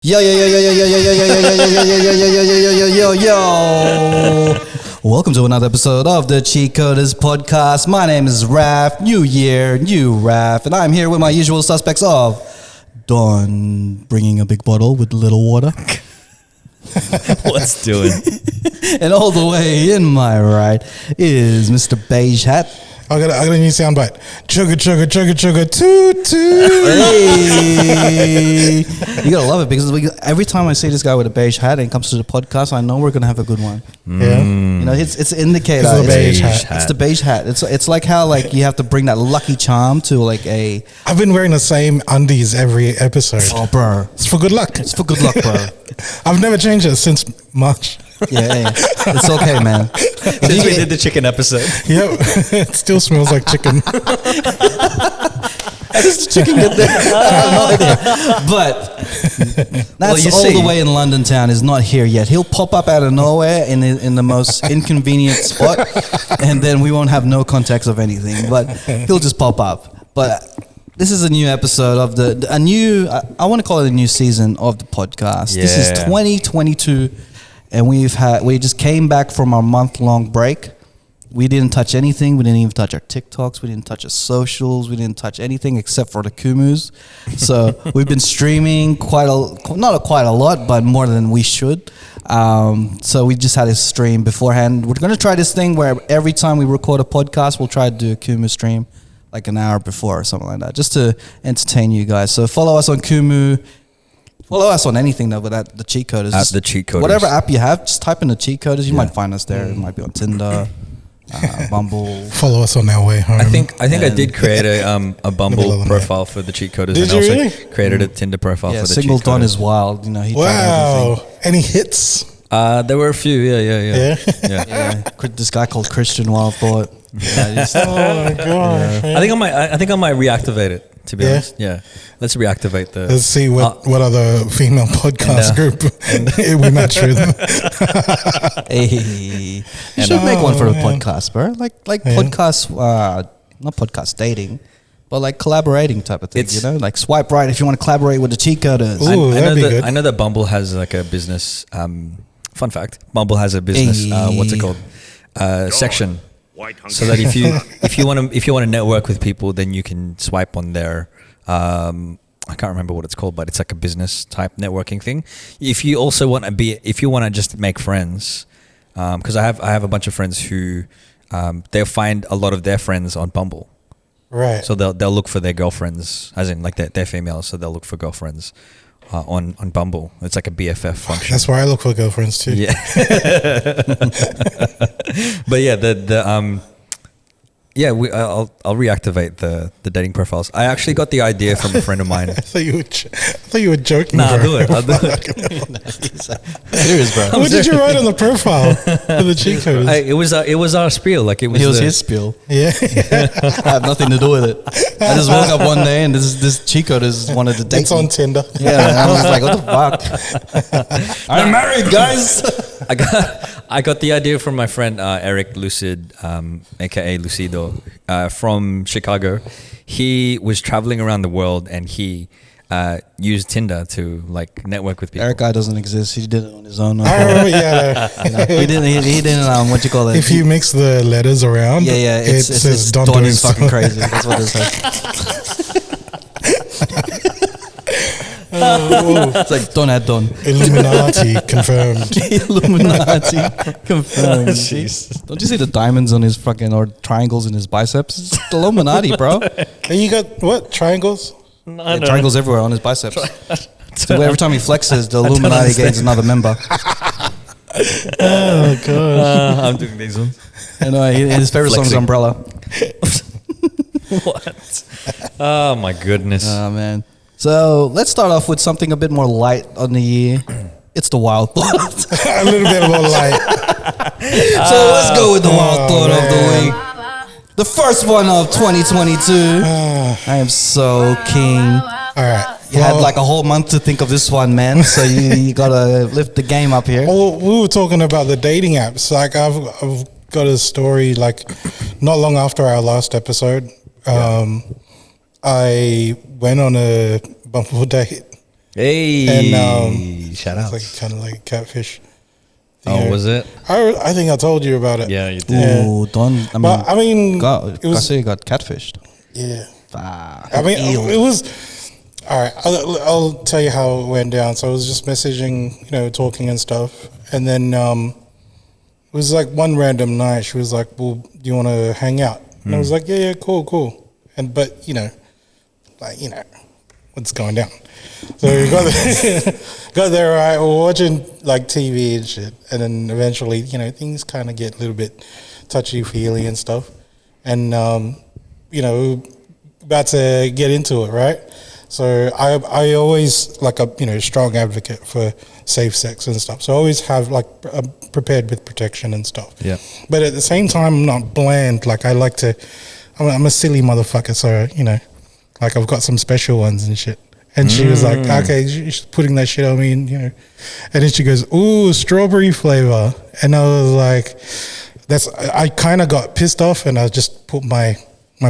Yo. Welcome to another episode of the Cheatcoders podcast. My name is Raf. New year, new Raf. And I'm here with my usual suspects of Don, bringing a big bottle with a little water. What's doing? And all the way in my right is Mr. Beige Hat. I got a new soundbite. Chugga, toot, toot. Hey! You gotta love it because every time I see this guy with a beige hat and it comes to the podcast, I know we're gonna have a good one. Yeah. You know, it's an indicator. It's the beige hat. It's the beige hat. It's like how like you have to bring that lucky charm to like a. I've been wearing the same undies every episode. Oh, bro! It's for good luck. It's for good luck, bro. I've never changed it since March. Yeah, it's okay, man. Since we did the chicken episode. Yep. It still smells like chicken. How does the chicken get there? I have no idea. But that's the way in London town is not here yet. He'll pop up out of nowhere in the most inconvenient spot, and then we won't have no context of anything. But he'll just pop up. But this is a new episode of I want to call it a new season of the podcast. Yeah. This is 2022. And we just came back from our month-long break. We didn't touch anything. We didn't even touch our TikToks. We didn't touch our socials. We didn't touch anything except for the Kumus. So we've been streaming not quite a lot, but more than we should. So we just had a stream beforehand. We're going to try this thing where every time we record a podcast, we'll try to do a Kumu stream like an hour before or something like that, just to entertain you guys. So follow us on Kumu. Follow us on anything though, but at the Cheatcoders. At the Cheatcoders. Whatever app you have, just type in the Cheatcoders. You might find us there. It might be on Tinder, Bumble. Follow us on our way home. I think I did create a Bumble profile for the Cheatcoders. Did and you also really? Created a Tinder profile for the Single Cheatcoders. Don is wild. You know, he tried wow. everything. Any hits? There were a few. Yeah. Yeah. This guy called Christian Wild Thought. Yeah, Oh my gosh. I think I might reactivate it. To be honest, yeah. Let's reactivate the. Let's see what other female podcast group we match with. Hey, you should make one for a podcast, bro. Like podcast, not podcast dating, but like collaborating type of thing. You know, like swipe right if you want to collaborate with the Cheatcoders. Ooh, that'd be good. I know that Bumble has like a business. Fun fact: Bumble has a business. What's it called? Section. So that if you want to network with people, then you can swipe on their I can't remember what it's called, but it's like a business type networking thing. If you also want to just make friends, because I have a bunch of friends who they'll find a lot of their friends on Bumble, Right. so they'll look for their girlfriends, as in like they're females, so they'll look for girlfriends on Bumble. It's like a BFF function. That's where I look for girlfriends too. Yeah. But yeah, I'll reactivate the dating profiles. I actually got the idea from a friend of mine. I thought you were joking. Nah, bro. I'll do it. Serious, bro. What did you write on the profile for the Cheatcoders? It was our spiel. Like it was his spiel. Yeah. I have nothing to do with it. I just woke up one day and this Cheatcoders wanted to date It's on me. Tinder. Yeah, and I was like, what the fuck? I'm married, guys. I got the idea from my friend Eric Lucid, aka Lucido, from Chicago. He was traveling around the world and he used Tinder to like network with people. Eric guy doesn't exist. He did it on his own. I remember, yeah. He didn't. What you call it? If you mix the letters around, it says Don is fucking crazy. That's what it says. It's like Don at Don. Illuminati confirmed. Illuminati confirmed. Jesus. Don't you see the diamonds on his fucking or triangles in his biceps? It's the Illuminati, bro. And you got what? Triangles? Triangles everywhere on his biceps. So every time he flexes, the Illuminati gains another member. Oh gosh. I'm doing these ones. Anyway, his favorite song is Umbrella. What? Oh my goodness. Oh man. So let's start off with something a bit more light on the year. It's the wild thought. A little bit more light. So let's go with the wild thought of the week. The first one of 2022. I am so keen. All right. You had like a whole month to think of this one, man. So you gotta lift the game up here. Well, we were talking about the dating apps. Like I've got a story. Like not long after our last episode, I went on a Bumble date. Hey, And shout it's out. like kind of like catfish. Oh, was it? I think I told you about it. Yeah, you did. Yeah. Ooh, don't. I mean, But I mean, got, it was got catfished. yeah. Fuck. I mean, it was all right. I'll tell you how it went down. So I was just messaging, talking and stuff, and then it was like one random night. She was like, "Well, do you want to hang out?" And I was like, "Yeah, cool." And but what's going down. So we got there, right? We're watching like TV and shit, and then eventually, things kind of get a little bit touchy-feely and stuff, and about to get into it, right? So I always like a strong advocate for safe sex and stuff. So I always have like prepared with protection and stuff. Yeah. But at the same time, I'm not bland. Like I like to. I'm a silly motherfucker, so like I've got some special ones and shit. And she was like, okay, she's putting that shit on me, and and then she goes, ooh, strawberry flavor. And I was like, I kind of got pissed off, and I just put my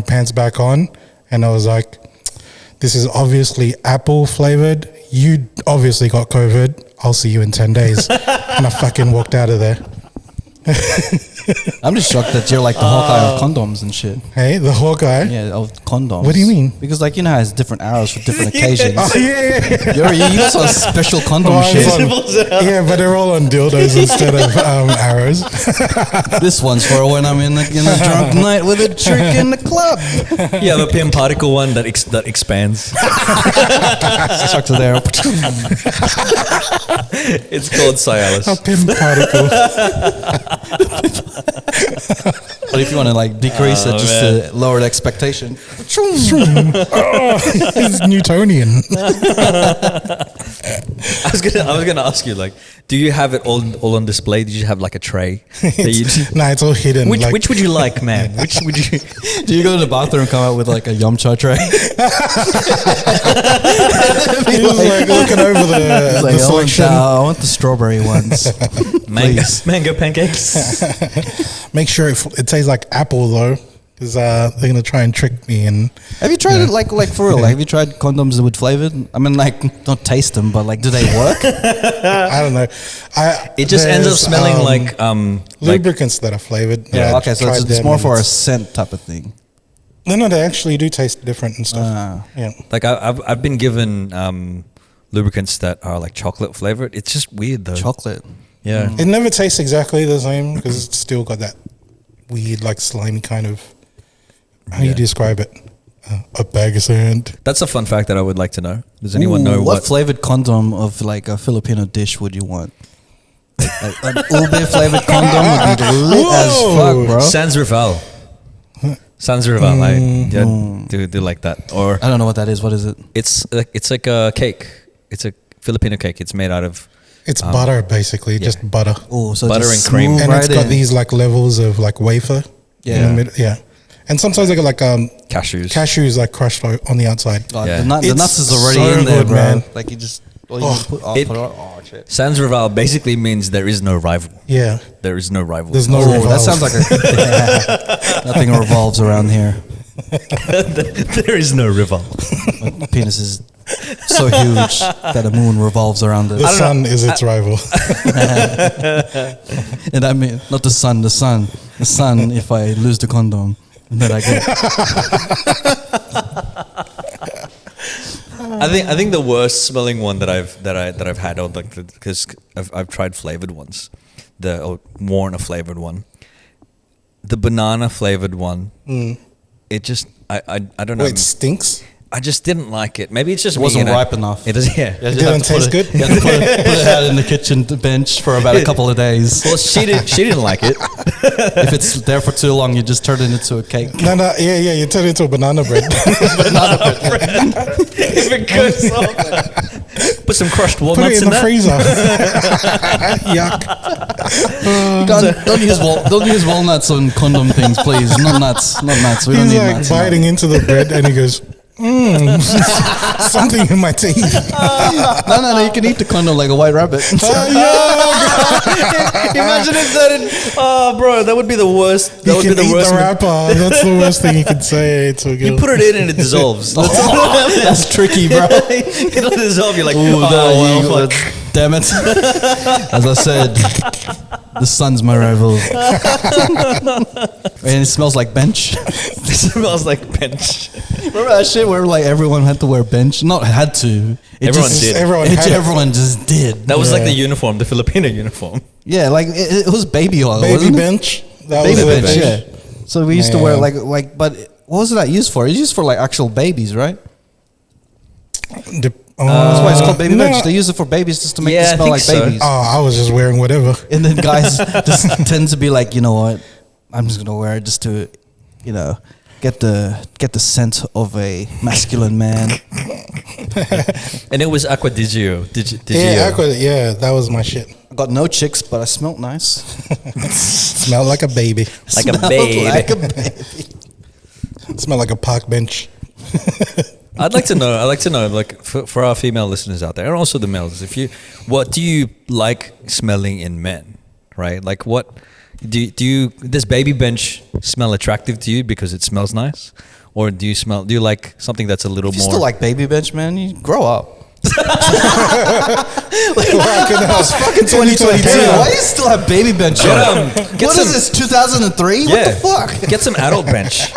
pants back on, and I was like, this is obviously apple flavored. You obviously got COVID. I'll see you in 10 days. And I fucking walked out of there. I'm just shocked that you're like the Hawkeye of condoms and shit. Hey, the Hawkeye? Yeah, of condoms. What do you mean? Because like how it's different arrows for different occasions. Oh, yeah. You got some special condom Oh, shit. yeah, but they're all on dildos instead of arrows. This one's for when I'm in a drunk night with a trick in the club. You have a pin particle one that expands. Stuck to there. It's called Cialis. A pin particle. But if you want to like decrease it just to lower the expectation. It's Newtonian. I was gonna ask you, like, do you have it all on display? Did you have like a tray? Nah, it's all hidden. Which would you like, man? Which would you? Do you go to the bathroom and come out with like a yum cha tray? He was like looking over the selection. I want the strawberry ones. Mango pancakes. Make sure it tastes like apple though, because they're gonna try and trick me. And Have you tried it like for real? Like, have you tried condoms with flavored? I mean, like, don't taste them, but like, do they work? I don't know. It just ends up smelling like lubricants that are flavored. Yeah. I Okay, so tried it's them more and for a it's- scent type of thing. No, they actually do taste different and stuff. Yeah. like I've been given lubricants that are like chocolate flavored. It's just weird though. Chocolate. Yeah. It never tastes exactly the same because it's still got that weird, like slimy kind of. How do you describe it? A bag of sand. That's a fun fact that I would like to know. Does anyone know what flavored condom of like a Filipino dish would you want? Like, an ube flavored condom would be lit as fuck, bro. Sans Rival. Sans Rival. Do like that. Or I don't know what that is. What is it? it's like a cake. It's a Filipino cake. It's made out of It's butter, basically, just butter. Oh, so Butter just and cream. smooth And right it's got in. these like levels of like wafer. Yeah. In the middle. Yeah. And sometimes they got like cashews. cashews like crushed on the outside. Oh, Yeah. the It's nuts is already so in there, good, bro. man. Like you just put It- it on. Oh shit. Sans Rival basically means there is no rival. Yeah. There is no rival. There's no Oh, rival. that sounds like nothing revolves around here. There is no rival. My penis is so huge that the moon revolves around it. The sun is its rival. And I mean, not the sun, the sun. The sun, if I lose the condom, then I get. I think the worst smelling one that I've had, or like, because I've tried flavored ones, or worn a flavored one, the banana flavored one. It just I don't know. Wait, it stinks? I just didn't like it. Maybe it's just It me, wasn't you know. ripe enough. It is, yeah. You didn't have to taste put it- good? You have to put it out in the kitchen bench for about a couple of days. Well, she didn't like it. If it's there for too long, you just turn it into a cake. No, yeah, you turn it into a banana bread. If it goes off, put some crushed Put walnuts it in the that. freezer. Yuck. Don't use walnuts on condom things, please. Not nuts. We don't He's need like nuts. biting into the bread and he goes, Something in my teeth. No, you can eat the condom like a white rabbit. Imagine if that. Oh, bro, that would be the worst. That You would can be the eat worst. the wrapper. That's the worst thing you can say to a girl. You put it in and it dissolves. That's tricky, bro. It'll dissolve. You're like, Ooh, fuck. damn it. As I said, the sun's my rival. And it smells like bench. It smells like bench. Remember that shit where like everyone had to wear bench? Not had to. Everyone did. Everyone just did. That was like the uniform, the Filipino uniform. Yeah, like it was baby oil. Baby wasn't it? bench. That Baby was bench, it. yeah. So we used to wear Man. like, but what was that used for? It's used for like actual babies, right? That's That's why it's called baby bench. They use it for babies just to make Yeah, it I smell think like so. babies. I was just wearing whatever. And then guys just tend to be like, you know what? I'm just gonna wear it just to, you know, get the scent of a masculine man. And it was Aqua Digio. Yeah, that was my shit. I got no chicks, but I smelt nice. Smelled like a baby. Like a Smelled baby. like a baby. Smelled like a park bench. I'd like to know, like for our female listeners out there, and also the males, what do you like smelling in men, right? Like what does baby bench smell attractive to you because it smells nice, or do you like something that's a little If you more? still like baby bench, man, you grow up. It's Fucking 2022. Why do you still have baby bench? What is this? 2003? What the fuck? Get some adult bench.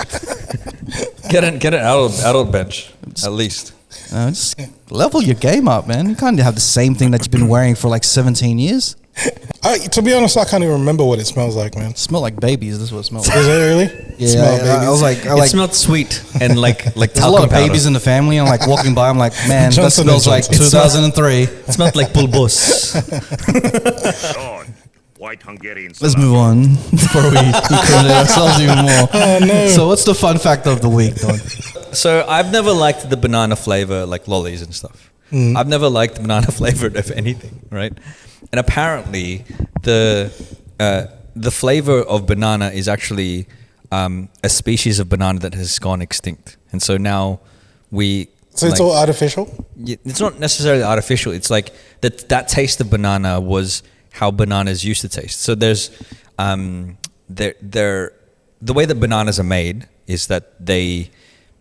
Get an adult bench at least. Just level your game up, man. You can't have the same thing that you've been wearing for like 17 years. To be honest, I can't even remember what it smells like, man. Smell like babies. That's what it smells like. Is it really? Yeah, Smell I babies. was like, It smelled sweet and like there's a lot talcum of powder. babies in the family. I'm like walking by. I'm like, man, Johnson that smells and like Johnson. 2003. It smelled like bulbos. White Hungarian Let's move on before we incriminate ourselves even more. Oh, no. So, what's the fun fact of the week, Don? So I've never liked the banana flavor, like lollies and stuff. I've never liked banana flavored of anything, right? And apparently, the flavor of banana is actually a species of banana that has gone extinct, and so now So it's all artificial? It's not necessarily artificial. It's like that taste of banana was how bananas used to taste. So there's the way that bananas are made is that they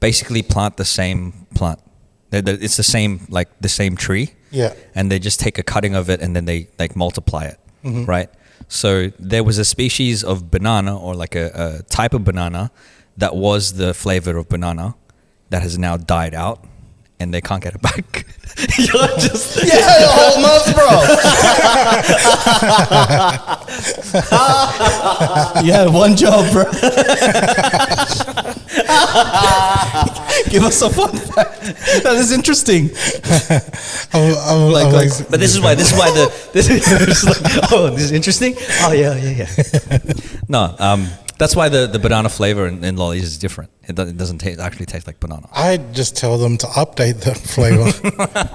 basically plant the same plant. It's the same tree. Yeah. And they just take a cutting of it and then they like multiply it, right? So there was a species of banana or like a type of banana that was the flavor of banana that has now died out and they can't get it back. You're just Yeah, a whole month, bro. You had one job, bro. Give us a fun fact. That is interesting. But this is why this is like, oh, this is interesting. Oh yeah. No, that's why the banana flavor in lollies is different. It doesn't actually taste like banana. I just tell them to update the flavor.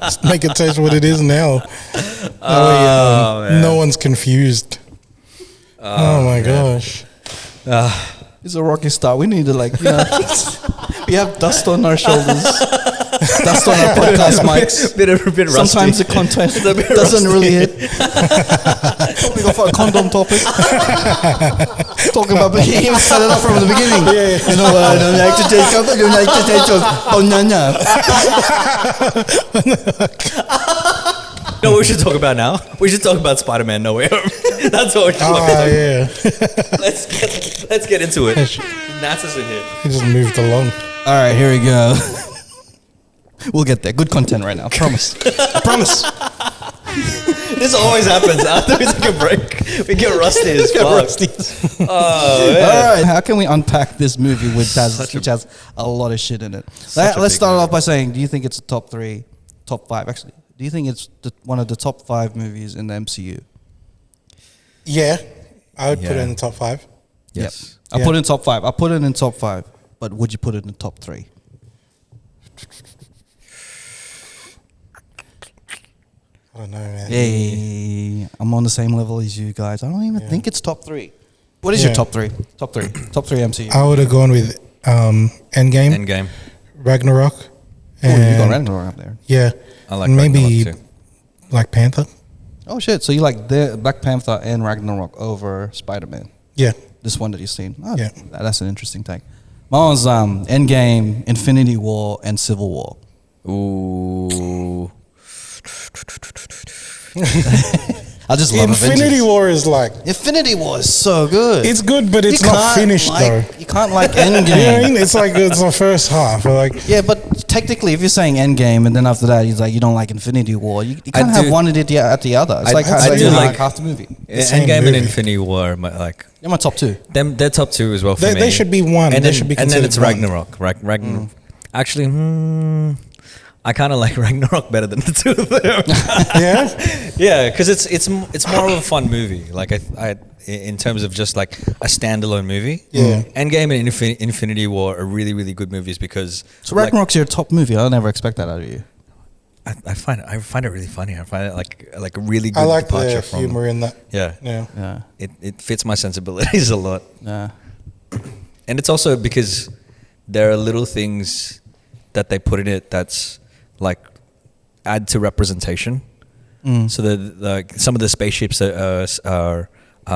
Just make it taste what it is now. That way, no one's confused. Oh my gosh. It's a rocky start. We need to we have dust on our shoulders, dust on our podcast mics. bit rusty. Sometimes the content doesn't really hit. We go for a condom topic. Talking about, but he even set it up from the beginning. You know, I don't like to take up. I don't like to take up. No, what we should talk about now? We should talk about Spider-Man No Way Home. That's what we should talk about. Yeah. Let's get into it. NASA's in here. He just moved along. All right, here we go. We'll get there. Good content right now. I promise. I promise. This always happens after we take a break. We get rusty as fuck. All right. How can we unpack this movie which has a lot of shit in it? Let's start off by saying, do you think it's a top 5 actually? Do you think it's one of the top 5 movies in the MCU? Yeah. I would put it in the top 5. Yes. I put it in top 5. I put it in top 5. But would you put it in the top 3? I don't know, man. Hey, I'm on the same level as you guys. I don't even think it's top 3. What is your top 3? Top 3 MCU. I would have gone with Endgame, Endgame. Ragnarok, Oh, you got Ragnarok up there. Yeah. I like maybe Ragnarok too. Black Panther. Oh shit! So you like the Black Panther and Ragnarok over Spider-Man? Yeah. This one that you've seen. Oh, Yeah. That's an interesting take. Mine was Endgame, Infinity War, and Civil War. Ooh. I just love Infinity Avengers. War is like, Infinity War is so good. it's good, but it's You not can't finished though. You can't like You know what I Endgame. mean? It's like it's the first half. Like, Yeah, but technically, if you're saying Endgame and then after that, he's like, you don't like Infinity War. You can't I have do- one at the other. It's I- like I saying do you like- like half the movie. same Endgame and movie. Infinity War, are like They're my top two. they're top two as well for me. they should be one. And They then, should be and then considered it's one. Ragnarok. Ragnarok. Actually, I kind of like Ragnarok better than the two of them. Yeah. Yeah, because it's more of a fun movie. Like I in terms of just like a standalone movie. Yeah. Endgame and Infinity War are really really good movies because. So Ragnarok's your top movie. I'll never expect that out of you. I find it really funny. I find it like a really good I like departure the from. humor in that. Yeah, Yeah. Yeah, it fits my sensibilities a lot, yeah. and it's also because there are little things that they put in it that's like add to representation. So like some of the spaceships are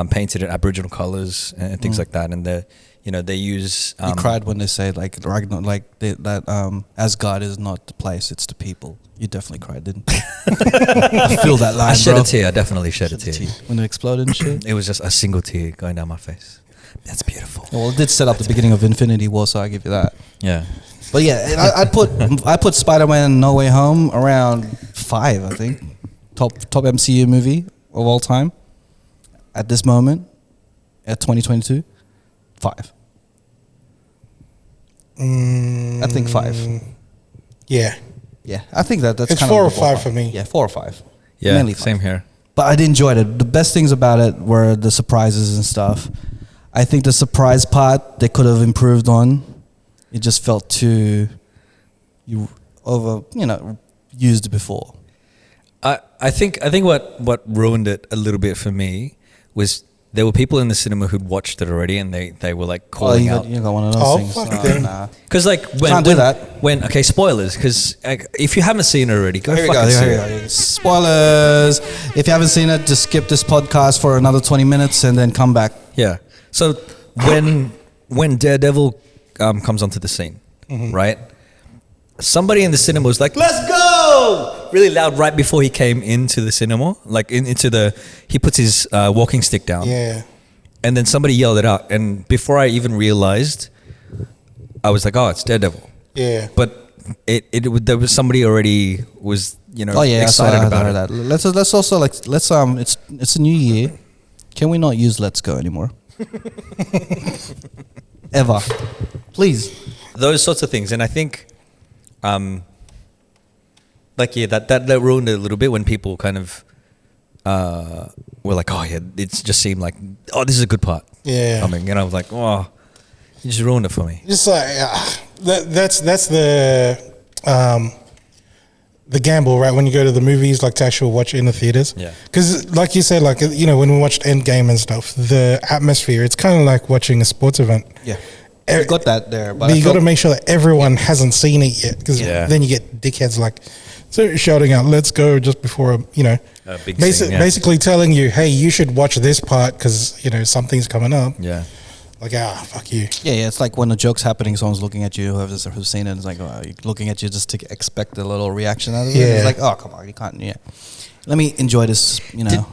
painted in Aboriginal colors and things like that, and they use. You cried when they say like Ragnarok, like that Asgard is not the place, it's the people. You definitely cried, didn't you? I feel that line, I shed bro. a tear. I definitely shed a tear. When it exploded and shit. It was just a single tear going down my face. That's beautiful. Well, it did set up the beginning of Infinity War, so I give you that. Yeah. But yeah, I put Spider-Man No Way Home around 5, I think. Top MCU movie of all time. At this moment, at 2022, 5. I think 5. Yeah. Yeah, I think that's It's kind 4 or of the 5 ballpark. for me. Yeah, 4 or 5. Yeah. Mainly 5. Same here. But I did enjoy it. The best things about it were the surprises and stuff. I think the surprise part they could have improved on. It just felt too used before. I think what ruined it a little bit for me was there were people in the cinema who'd watched it already and they were like calling out. You got one of those Oh, things. fuck No, them. nah. Because like Can't do that. When okay, spoilers. Because if you haven't seen it already, go Here we fucking go. see Here it. we go. Spoilers. If you haven't seen it, just skip this podcast for another 20 minutes and then come back. Yeah. So when Daredevil comes onto the scene, right? Somebody in the cinema was like, "Let's go!" really loud right before he came into the cinema. Like he puts his walking stick down. Yeah. And then somebody yelled it out, and before I even realized, I was like, "Oh, it's Daredevil." Yeah. But there was somebody already was Oh yeah, excited I about heard it. that. Let's also it's a new year. Can we not use "Let's Go" anymore? Ever, please. Those sorts of things, and I think, that ruined it a little bit when people kind of were like, "Oh yeah," it just seemed like, "Oh, this is a good part." Yeah. coming, and I was like, "Oh, you just ruined it for me." Just like that's the gamble, right? When you go to the movies, like to actually watch in the theaters. Yeah. Because, like you said, like when we watched Endgame and stuff, the atmosphere, it's kind of like watching a sports event. Yeah, you got that there, But you got to make sure that everyone hasn't seen it yet, because Yeah. then you get dickheads like shouting out "Let's go" just before A big scene, yeah. basically telling you, "Hey, you should watch this part because something's coming up." Yeah. Like, fuck you. Yeah, it's like when a joke's happening, someone's looking at you, who's seen it, it's like, oh, you're looking at you just to expect a little reaction out of it. Yeah. It's like, oh, come on, you can't, let me enjoy this,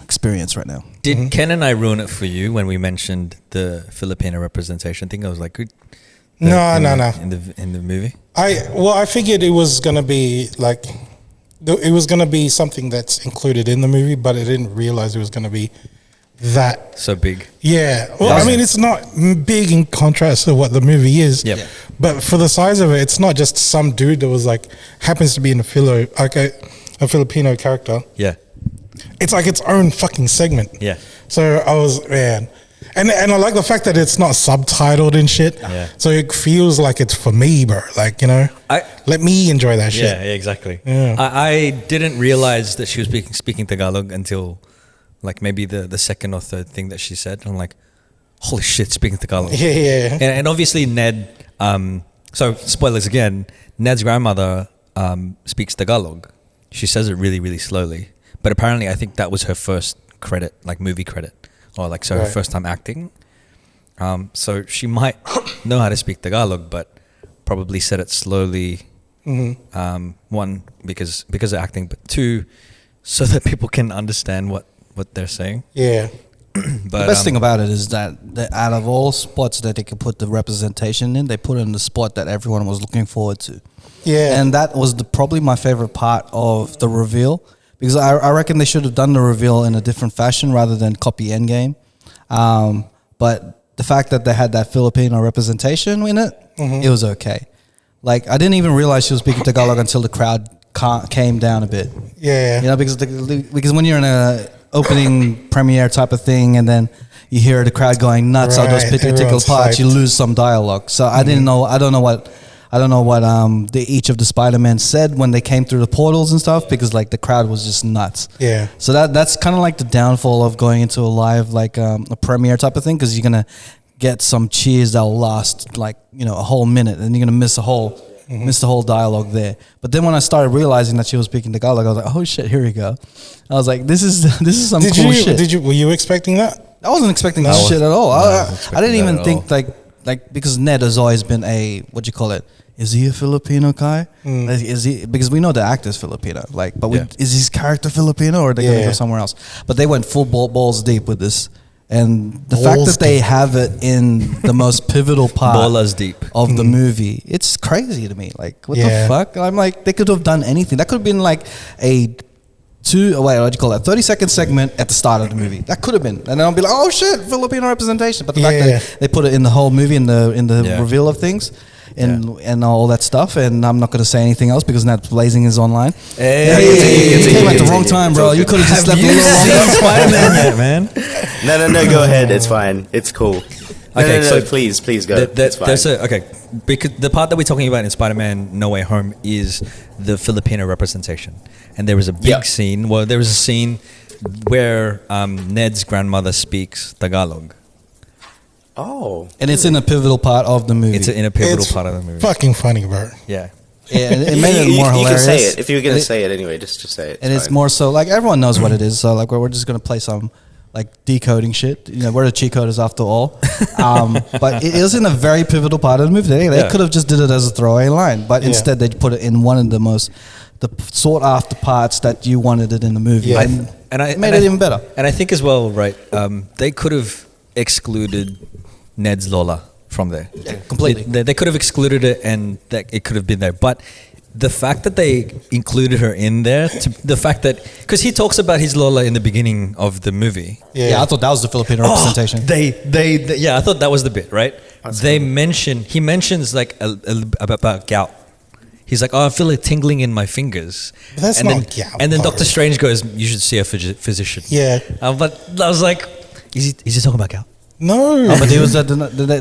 experience right now. Did Ken and I ruin it for you when we mentioned the Filipino representation thing? I was like, good. No. In the movie. I figured it was gonna be like, it was gonna be something that's included in the movie, but I didn't realize it was gonna be that. So big. Yeah. Well, I mean, it's not big in contrast to what the movie is. Yep. But for the size of it, it's not just some dude that was like happens to be in a Filipino character. Yeah. It's like its own fucking segment. Yeah. So I was, man. And I like the fact that it's not subtitled and shit. Yeah. So it feels like it's for me, bro. Like, let me enjoy that shit. Yeah, exactly. Yeah. I didn't realize that she was speaking Tagalog until like maybe the second or third thing that she said. I'm like, holy shit, speaking Tagalog. Yeah. And obviously Ned, so spoilers again, Ned's grandmother speaks Tagalog. She says it really, really slowly. But apparently, I think that was her first credit, like movie credit, or like her first time acting. So she might know how to speak Tagalog, but probably said it slowly. One, because of acting, but two, so that people can understand what they're saying. Yeah. But the best thing about it is that out of all spots that they could put the representation in, they put it in the spot that everyone was looking forward to. Yeah. And that was probably my favorite part of the reveal, because I reckon they should have done the reveal in a different fashion rather than copy Endgame. But the fact that they had that Filipino representation in it, it was okay. Like, I didn't even realize she was speaking Tagalog until the crowd came down a bit. Yeah. You know, because when you're in a opening premiere type of thing, and then you hear the crowd going nuts on those particular parts, you lose some dialogue. So I don't know what each of the Spider-Man said when they came through the portals and stuff, because like the crowd was just nuts. Yeah. So that's kind of like the downfall of going into a live, like a premiere type of thing, because you're gonna get some cheers that'll last like, you know, a whole minute, and you're gonna miss the whole dialogue there. But then when I started realizing that she was speaking Tagalog, I was like, oh shit, here we go. I was like, this is some cool shit. Were you expecting that? I wasn't expecting that shit at all. I didn't even think like because Ned has always been a, what do you call it? Is he a Filipino guy? Is he, because we know the actor's Filipino, like, but is his character Filipino, or are they gonna go somewhere else? But they went full balls deep with this. And the fact that they have it in the most pivotal part of the movie, it's crazy to me. Like, what the fuck? I'm like, they could have done anything. That could have been like a 30-second segment at the start of the movie. That could have been. And then I'll be like, oh shit, Filipino representation. But the fact that they put it in the whole movie, in the reveal of things, and all that stuff, and I'm not going to say anything else because now Blazing is online. Hey, you came at the wrong time, bro. You could have just left a little longer. Spider-Man yet, man? No, go ahead. It's fine. It's cool. Okay, so please go. It's fine. Because the part that we're talking about in Spider-Man No Way Home is the Filipino representation, and there was a big scene. Well, there was a scene where Ned's grandmother speaks Tagalog. Oh, and it's in a pivotal part of the movie. It's in a pivotal part of the movie. Fucking funny, bro. Yeah. Yeah, it made it more hilarious. You can say it if you're gonna say it anyway. Just say it. And it's more so like everyone knows what it is. So like we're just gonna play some like decoding shit. You know, we're the Cheatcoders after all. But it is in a very pivotal part of the movie. They could have just did it as a throwaway line, but instead they put it in one of the sought after parts that you wanted it in the movie. Yeah. And it made it even better. And I think as well, right? They could have excluded Ned's Lola from there. Yeah, completely. They could have excluded it, and that it could have been there. But the fact that they included her in there, the fact that, because he talks about his Lola in the beginning of the movie. Yeah, I thought that was the Filipino representation. They I thought that was the bit, right? He mentions like about gout. He's like, oh, I feel it tingling in my fingers. But that's not gout. And then Dr. Strange goes, you should see a physician. Yeah. But I was like, is he talking about gout? No, but it was then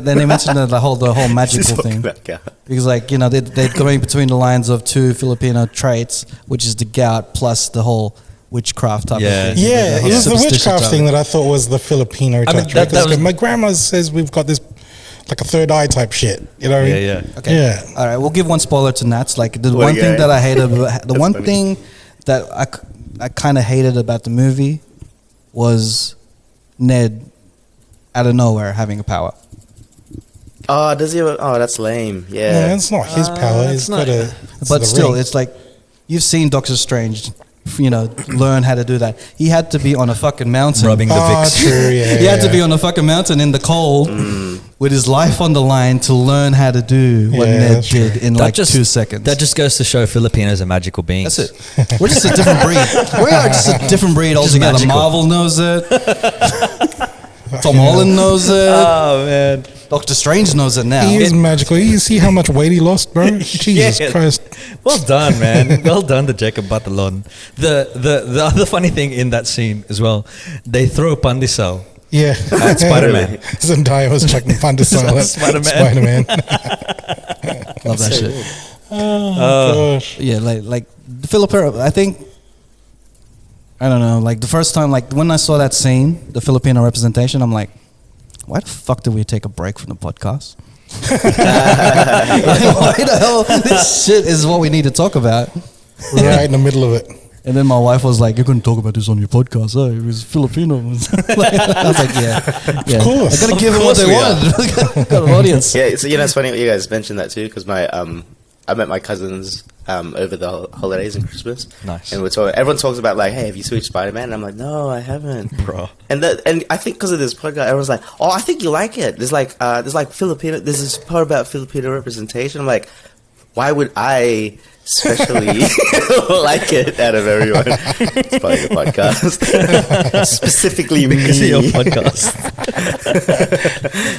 they mentioned the whole magical thing, because like, you know, they're going between the lines of two Filipino traits, which is the gout plus the whole witchcraft type of thing. Yeah, it was the witchcraft thing that I thought was the Filipino touch. My grandma says we've got this like a third eye type shit, you know? Yeah. Okay. Yeah. All right, we'll give one spoiler to Nats. Like the one thing that I hated, thing that I kind of hated about the movie was Ned out of nowhere having a power. Oh, does he? That's lame. Yeah, it's not his power. It's got a. But still, it's like you've seen Doctor Strange, you know, learn how to do that. He had to be on a fucking mountain, rubbing the Vicks. True, he had to be on a fucking mountain in the cold with his life on the line to learn how to do what Ned did in like 2 seconds. That just goes to show Filipinos are magical beings. That's it. We're just a different breed. We are just a different breed altogether. Marvel knows it. Tom Holland knows it. Oh man, Doctor Strange knows it now. He is magical. You see how much weight he lost, bro? Jesus Christ! Well done, man. Well done to Jacob Batalon. The other funny thing in that scene as well, they throw pandesal. Yeah, at Spider-Man. Zendaya was chucking pandesal at Spider-Man. Love that shit. Oh gosh. Yeah, like Filipino. I think. I don't know, like the first time, like when I saw that scene, the Filipino representation, I'm like, why the fuck did we take a break from the podcast? Why the hell? This shit is what we need to talk about. Right in the middle of it. And then my wife was like, "You're going to talk about this on your podcast." Oh, it was Filipino. I was like, "Yeah, of course. I got to give them what they want." Got an audience. Yeah, so it's funny you guys mentioned that too, because I met my cousins over the holidays and Christmas. Nice. And everyone talks about like, hey, have you switched Spider-Man? And I'm like, no, I haven't, bro. And I think because of this podcast, everyone's like, oh, I think you like it. There's like Filipino. There's this part about Filipino representation. I'm like, why would I especially like it out of everyone? It's probably the podcast. Specifically because me. of your podcast.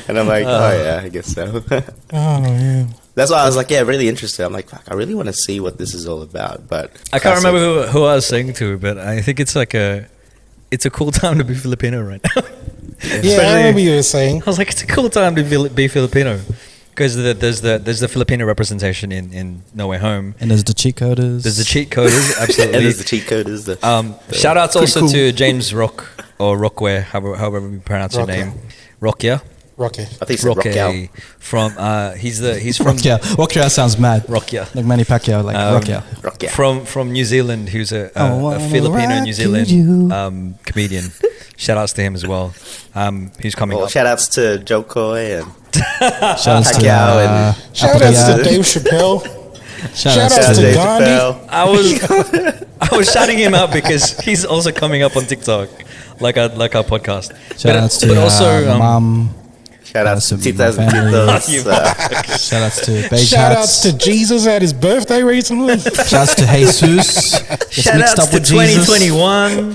And I'm like, oh yeah, I guess so. Oh yeah. That's why I was like, yeah, really interested. I'm like, fuck, I really want to see what this is all about. But I can't remember who I was saying to, but I think it's like it's a cool time to be Filipino right now. Yeah, I remember you were saying. I was like, it's a cool time to be Filipino. Because there's the Filipino representation in No Way Home, And there's the Cheatcoders. There's the Cheatcoders, absolutely. And there's the Cheatcoders. Shout outs also to James Rock or Rockware, however you pronounce your name, Rockia. Rocky. I think it's Rockia. From he's from Rockia sounds mad. Rockia. Like Manny Pacquiao, like Rockia. Rockia. From New Zealand, who's a wanna Filipino rock New Zealand you. comedian. Shout outs to him as well. Who's coming Well, up? shout outs to Joe Coy and Shout outs to Pacquiao and Shout outs to Dave Chappelle. Shout Shout outs outs to to Dave Gandhi. Chappelle. I was shouting him out because he's also coming up on TikTok, like our podcast. Shout outs to but also Mom. Shout outs to Shout Titas and Titos. Shout outs to Beige Shout Hats. outs to Jesus at his birthday recently. Shout outs to Jesus. Gets Shout mixed outs up to with Jesus. 2021.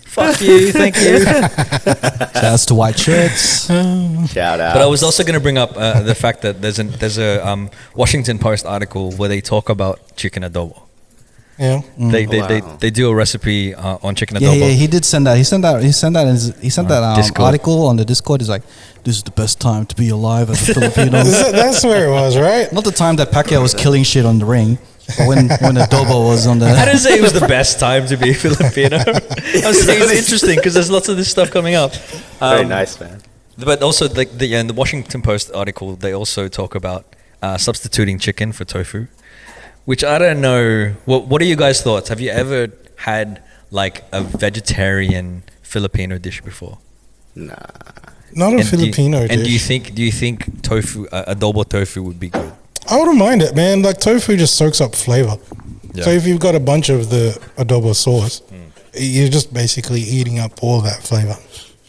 Fuck you, thank you. Shout outs to white shirts. Shout out. But I was also going to bring up the fact that there's a Washington Post article where they talk about chicken adobo. Yeah. They do a recipe on chicken Yeah, adobo. yeah, he did send that. He sent that Discord. article on the Discord. He's like, "This is the best time to be alive as a Filipino." That's where it was, right? Not the time that Pacquiao was killing shit on the ring, but when adobo was on the. I didn't say it was the best time to be Filipino. I'm saying it's interesting because there's lots of this stuff coming up. Very nice, man. But also, in the Washington Post article, they also talk about substituting chicken for tofu, which I don't know. What are you guys' thoughts? Have you ever had like a vegetarian Filipino dish before? Nah. Not a Filipino dish. And do you think tofu, adobo tofu, would be good? I wouldn't mind it, man. Like tofu just soaks up flavor. Yeah. So if you've got a bunch of the adobo sauce, you're just basically eating up all that flavor.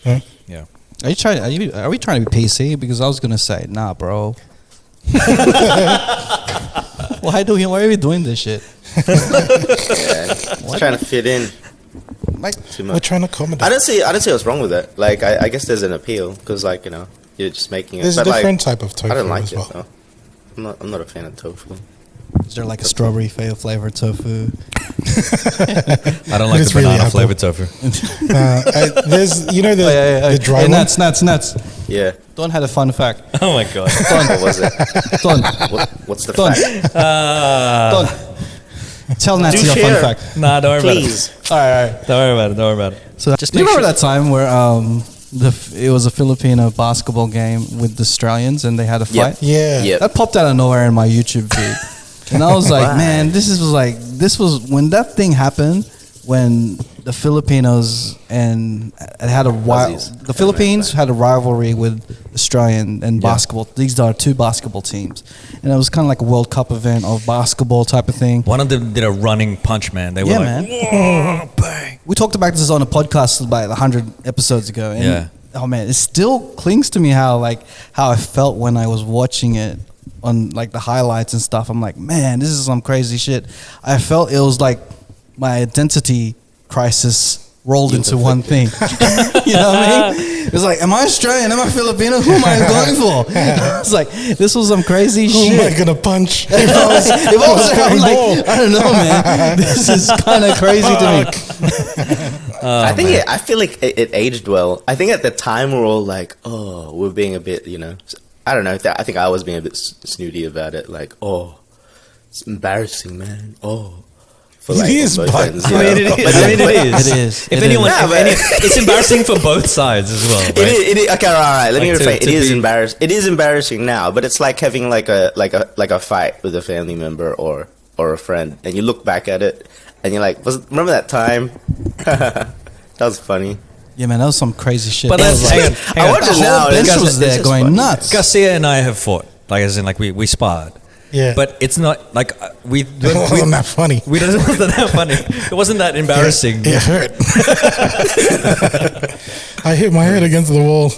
Yeah? Yeah. Are we trying to be PC? Because I was gonna say, nah, bro. Why are we doing this shit? Yeah. Just trying to fit in. Like, Too We're much. trying to accommodate. I don't see what's wrong with it. Like, I guess there's an appeal because, like, you're just making it. There's a but, different like, type of tofu I don't like as it. well. Though. I'm not a fan of tofu. is there like a strawberry flavored tofu? I don't like It's the really banana apple. flavored tofu. There's, the dry one. Nuts. Yeah. Don had a fun fact. Oh my god. What was it? Don, What's the Don, fact? Don. Tell Nancy Do your share. fun fact. Nah, don't worry Please. All right. Don't worry about it. So Just do you make remember sure- that time where it was a Filipino basketball game with the Australians and they had a fight? Yeah. Yep. That popped out of nowhere in my YouTube feed. And I was like, Why? man, this was when that thing happened, when the Filipinos and it had Aussies. the Philippines had a rivalry with Australian and Yeah. basketball. These are two basketball teams. And it was kind of like a World Cup event of basketball type of thing. One of them did a running punch, man. They were Yeah, like, man. "Whoa, bang." We talked about this on a podcast about 100 episodes ago. And Yeah. oh man, it still clings to me how I felt when I was watching it on like the highlights and stuff. I'm like, man, this is some crazy shit. I felt it was like my identity crisis rolled into one thing. You know what I mean? It was like, am I Australian? Am I Filipino? Who am I going for? It's like, this was some crazy Who shit. am I gonna punch? If I was I'm playing ball. like, I don't know, man. This is kind of crazy to me. I feel like it aged well. I think at the time we're all like, oh, we're being a bit, I don't know. I think I was being a bit snooty about it. Like, oh, it's embarrassing, man. Oh, for like It is, both but- ends. I mean, it is. It is. If It anyone, is. Nah, if but- any, it's embarrassing for both sides as well. Right? It is, okay, all right. Let me Like, rephrase. to It is be- embarrassing. It is embarrassing now, but it's like having like a fight with a family member or a friend, and you look back at it and you're like, remember that time? That was funny. Yeah, man, that was some crazy shit. But That that's was like- hang on. I watched the it whole now. bench It's- was it's there just going funny. nuts. Garcia and I have fought, like as in like we sparred. Yeah. But it's not like we. It wasn't that funny. We it wasn't that funny. It wasn't that embarrassing. It hurt. I hit my head against the wall.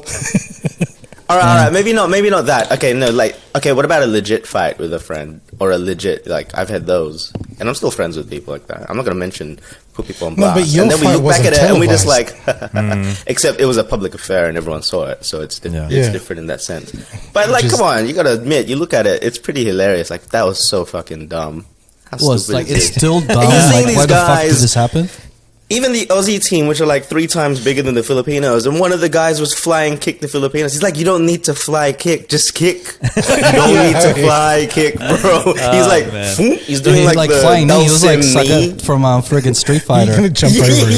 All right. Maybe not that. Okay, no, like, okay, what about a legit fight with a friend or a legit, like, I've had those, and I'm still friends with people like that. I'm not gonna put people on No, blast. but your and then we fight look back at wasn't it and we just like, televised. except it was a public affair and everyone saw it, so it's Yeah. it's Yeah. different in that sense. But like, Just- come on, you gotta admit, you look at it, it's pretty hilarious. Like, that was so fucking dumb. How was stupid like is it's it? still dumb. And you're seeing Like, these why the fuck did guys- this happen? Even the Aussie team, which are like 3 times bigger than the Filipinos, and one of the guys was flying kick the Filipinos. He's like, you don't need to fly kick, just kick. You don't need to fly kick, bro. He's like, man. "Phoom." He's doing He's like the flying knee. He was like Dulcim knee. sucker from friggin' Street You're Fighter. gonna jump over him.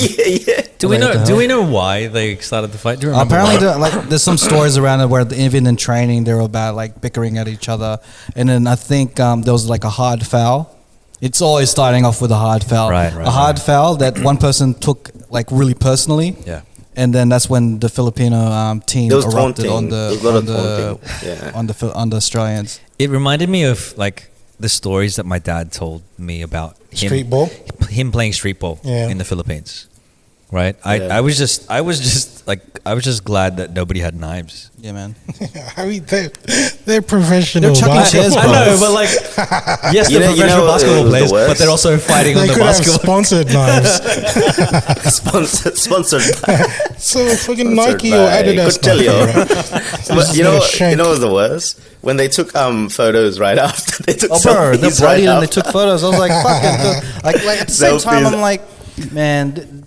yeah. Do we What know? the Do hell? we know why they started the fight? Do you remember? Apparently, why? like there's some stories around it where even in training they were about like bickering at each other, and then I think there was like a hard foul. It's always starting off with a hard foul. Right, a hard foul that one person took like really personally. Yeah. And then that's when the Filipino team There was erupted taunting. on the There was a lot on of the taunting. Yeah. on the Australians. It reminded me of like the stories that my dad told me about Street ball? him playing street ball Yeah. in the Philippines. Right? Yeah. I was just glad that nobody had knives. Yeah, man. I mean, they're professional. They're chucking basketball chairs, I bro. know, but like, yes, You they're know- you professional know, basketball it was the players, but worst. they're also fighting on They the could have basketball. sponsored knives. Sponsored by, So fucking sponsored Nike or by Adidas. Cotelio. Knife, right? But you know, Shank. you know what was the worst? When they took photos right after they took Oh, bro, they selfies brought right in and they after. took photos. I was like, fucking, like at the same time, Selfies. I'm like, man,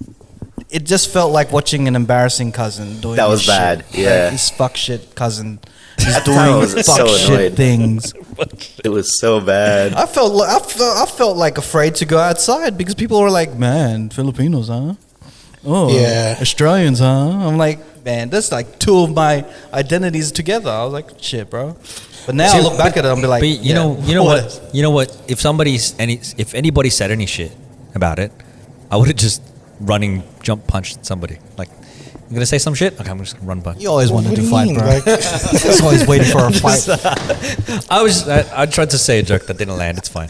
it just felt like watching an embarrassing cousin doing. That was this bad, shit. yeah. Like, this fuck shit cousin. He's At the time, I doing was fuck so shit annoyed. things. It was so bad. I felt like afraid to go outside because people were like, man, Filipinos, huh? Oh, Yeah. Australians, huh? I'm like, man, that's like 2 of my identities together. I was like, shit, bro. But now I look back at it, I'm be like, But you know what? If anybody said any shit about it, I would have just running jump punched somebody. Like, you gonna say some shit? Okay, I'm just gonna run punch. You always wanted What to do you fight, mean? bro. Like, That's always waiting for a fight. I tried to say a joke that didn't land. It's fine.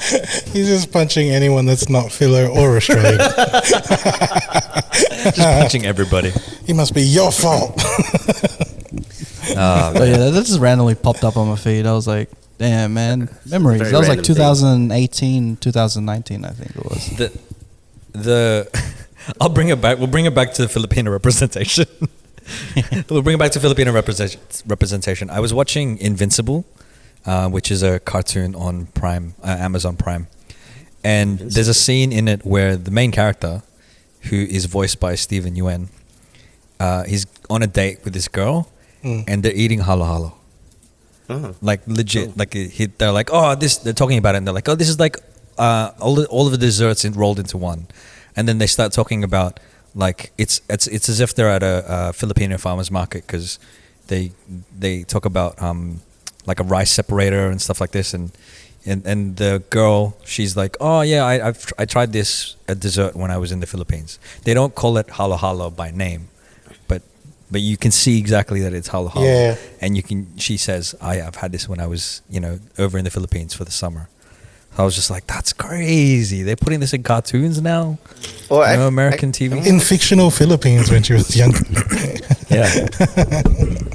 he's just punching anyone that's not filler or Australian. Just punching everybody. It must be your fault. But yeah, that just randomly popped up on my feed. I was like, damn, man, memories. Very That was like random thing. 2018, 2019, I think it was. I'll bring it back. We'll bring it back to the Filipino representation. We'll bring it back to Filipino representation. I was watching Invincible, which is a cartoon on Prime, Amazon Prime, and there's a scene in it where the main character, who is voiced by Steven Yeun, he's on a date with this girl, and they're eating halo halo. Oh. Like legit, like they're like, oh, this. They're talking about it, and they're like, oh, this is like all of the desserts rolled into one, and then they start talking about like it's as if they're at a Filipino farmers market because they talk about like a rice separator and stuff like this, and the girl, she's like, oh yeah, I tried this dessert when I was in the Philippines. They don't call it halo halo by name, but you can see exactly that it's halo halo. Yeah. And she says, I've had this when I was, over in the Philippines for the summer. I was just like, that's crazy. They're putting this in cartoons now. Well, American TV. In fictional Philippines when she was young. Yeah.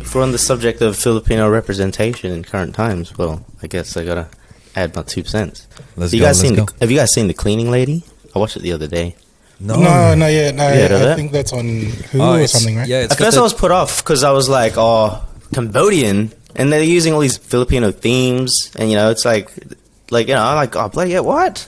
If we're on the subject of Filipino representation in current times, well, I guess I gotta add my 2 cents. Let's Have you go, guys let's seen go. have you guys seen The Cleaning Lady? I watched it the other day. No, not yet. No, Yeah, I that? think that's on Hulu or something, right? Yeah, it's At got first, the- I was put off because I was like, "Oh, Cambodian," and they're using all these Filipino themes, and it's like I'm like, "Oh, bloody yeah, what?"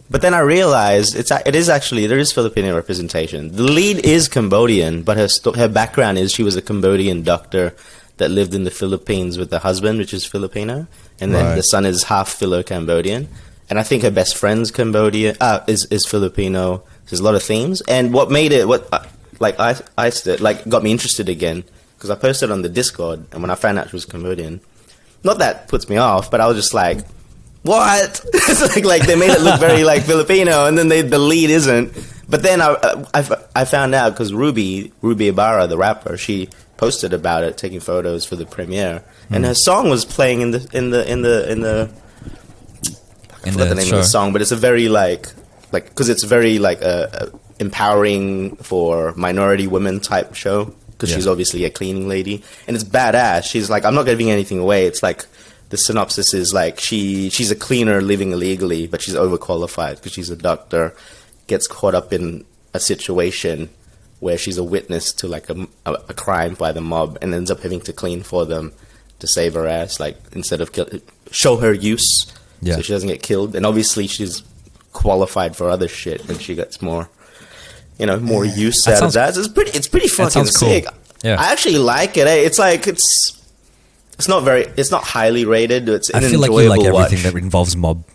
But then I realized there is Filipino representation. The lead is Cambodian, but her background is she was a Cambodian doctor that lived in the Philippines with the husband, which is Filipino, and then Right. the son is half Filo-Cambodian. and I think her best friend's Cambodian, is Filipino. There's a lot of themes, and what made it, got me interested again, because I posted on the Discord, and when I found out she was Cambodian, not that puts me off, but I was just like, what? It's like they made it look very like Filipino, and then the lead isn't. But then I found out because Ruby Ibarra, the rapper, she posted about it, taking photos for the premiere, and her song was playing in the I forgot the name of the song, but it's a very because it's very empowering for minority women type show, because she's obviously a cleaning lady, and it's badass. She's like, I'm not giving anything away. It's like the synopsis is like she's a cleaner living illegally, but she's overqualified because she's a doctor. Gets caught up in a situation where she's a witness to like a crime by the mob, and ends up having to clean for them to save her ass, like instead of show her use, so she doesn't get killed. And obviously she's qualified for other shit, and she gets more use out of that. It's pretty fucking sick. Cool. Yeah, I actually like it. It's like it's not highly rated. It's an enjoyable watch. I feel like you like everything that involves mob.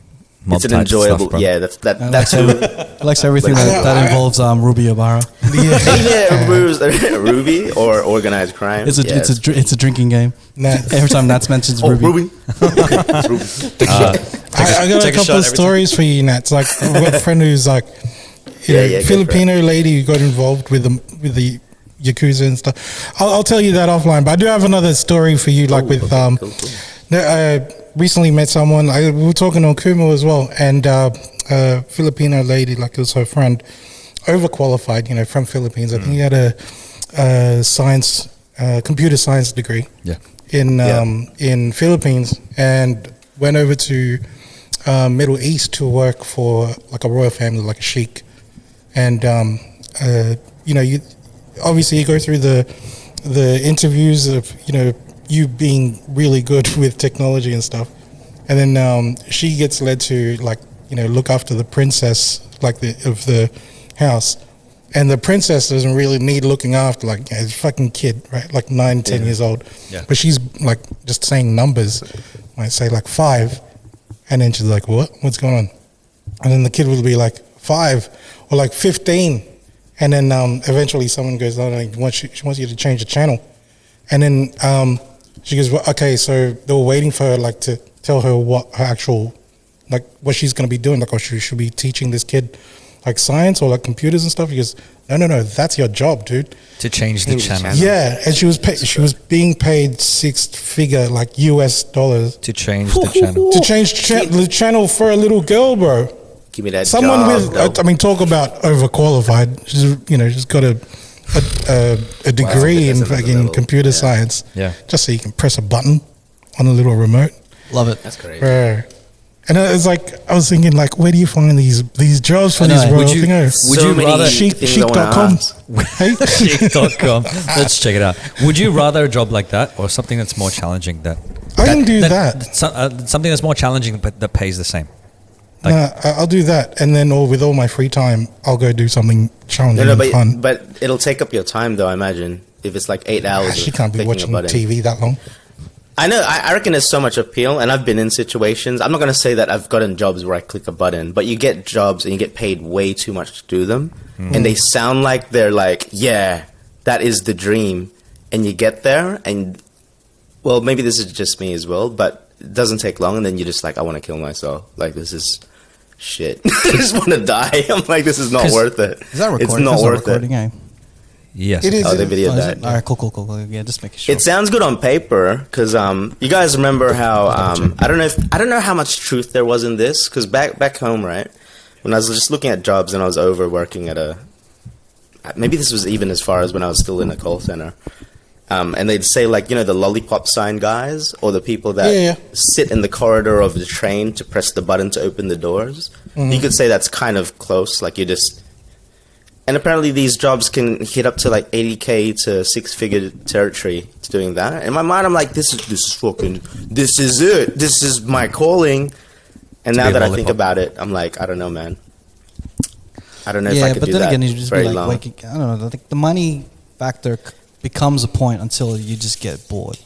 It's an enjoyable, stuff, yeah. That's who likes everything that involves Ruby Ibarra. Ruby or organized crime. It's a drinking game. Every time Nats mentions Ruby. I got a couple of stories for you, Nats. Like I've got a friend who's like, Filipino lady who got involved with the Yakuza and stuff. I'll tell you that offline. But I do have another story for you, cool. Recently met someone, we were talking on Kumo as well, and a Filipino lady, like it was her friend, overqualified, from Philippines. I think he had a science, computer science degree in Philippines, and went over to Middle East to work for like a royal family, like a sheikh. And, you obviously you go through the interviews of, you being really good with technology and stuff, and then she gets led to look after the princess of the house, and the princess doesn't really need looking after, a fucking kid, right, 9-10 years old, but she's just saying numbers, might say 5, and then she's like, what's going on, and then the kid will be 5 or 15, and then eventually someone goes, she wants you to change the channel, and then she goes, well, okay, so they were waiting for her, to tell her what her actual, what she's going to be doing. She should be teaching this kid, science or, computers and stuff. He goes, no, that's your job, dude. To change the channel. Yeah, and she was being paid 6-figure, US dollars. To change the channel. To change the channel for a little girl, bro. Give me that Someone job, with, talk about overqualified. She's got a degree in fucking computer science, just so you can press a button on a little remote. Love it. That's great. And it's I was thinking, where do you find these jobs for these royal thingers? Would you rather Sheik.com? Hey, Sheik.com. Let's check it out. Would you rather a job like that, or something that's more challenging? I can do that. Something that's more challenging but that pays the same. I'll do that, and then with all my free time, I'll go do something challenging and fun. But it'll take up your time, though, I imagine, if it's 8 hours. She can't be watching TV that long. I know. I reckon there's so much appeal, and I've been in situations. I'm not going to say that I've gotten jobs where I click a button, but you get jobs and you get paid way too much to do them, and they sound like they're that is the dream, and you get there, and well, maybe this is just me as well, but it doesn't take long, and then you're just I want to kill myself. This is shit. I just want to die. I'm this is not worth it. Is that recording? It's not worth it. Yes. It is. Oh, the video died. All right, cool. Yeah, just making sure. It sounds good on paper, because you guys remember how I don't know how much truth there was in this, because back home, right, when I was just looking at jobs and I was over working at maybe this was even as far as when I was still in a call center, and they'd say the lollipop sign guys, or the people that sit in the corridor of the train to press the button to open the doors. You could say that's kind of close, you just. And apparently these jobs can hit up to $80K to 6-figure territory to doing that. In my mind, I'm this is it. This is my calling. And now that I think about it, I'm I don't know, man. I don't know if I could do that. Yeah, but then again, you just be I don't know. I think the money factor becomes a point until you just get bored.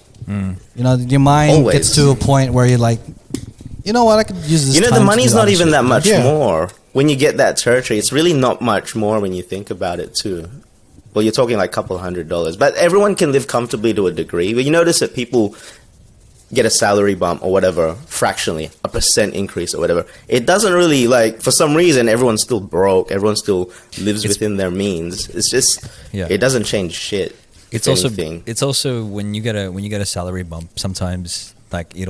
Your mind gets to a point where you're You know what? I could use this. You know, time the to money's do not other even shit. that much Yeah. more when you get that territory. It's really not much more when you think about it too. Well, you're talking like a couple $100, but everyone can live comfortably to a degree. But you notice that people get a salary bump or whatever, fractionally, a % increase or whatever. It doesn't really, like, for some reason, everyone's still broke. Everyone still lives within their means. It's just, it doesn't change shit. It's also when you get a salary bump, sometimes like you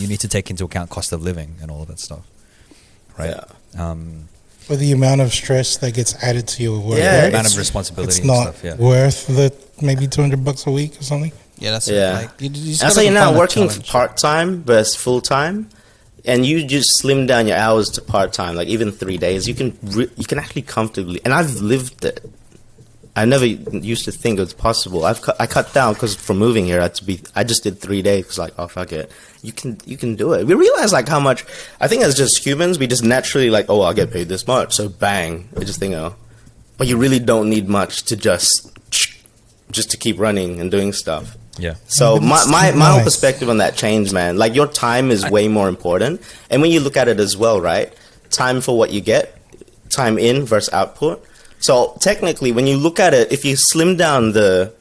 need to take into account cost of living and all of that stuff, right? Yeah. For the amount of stress that gets added to your work, Yeah, right? amount of responsibility It's and not stuff. Yeah. worth the maybe $200 a week or something. Yeah, that's Yeah. Like, you just That's gotta why you're now find a working challenge. part-time versus full-time, and you just slim down your hours to part-time, like even 3 days. You can actually comfortably, and I've lived it. I never used to think it was possible. I cut down because from moving here, I just did 3 days because like, oh fuck it, you can do it. We realize like how much. I think as just humans, we just naturally like, oh, I'll get paid this much, so bang, we just think, oh, but you really don't need much to just to keep running and doing stuff. Yeah. So my whole nice. perspective on that changed, man. Like your time is way more important, and when you look at it as well, right? Time for what you get, time in versus output. So technically, when you look at it, if you slim down the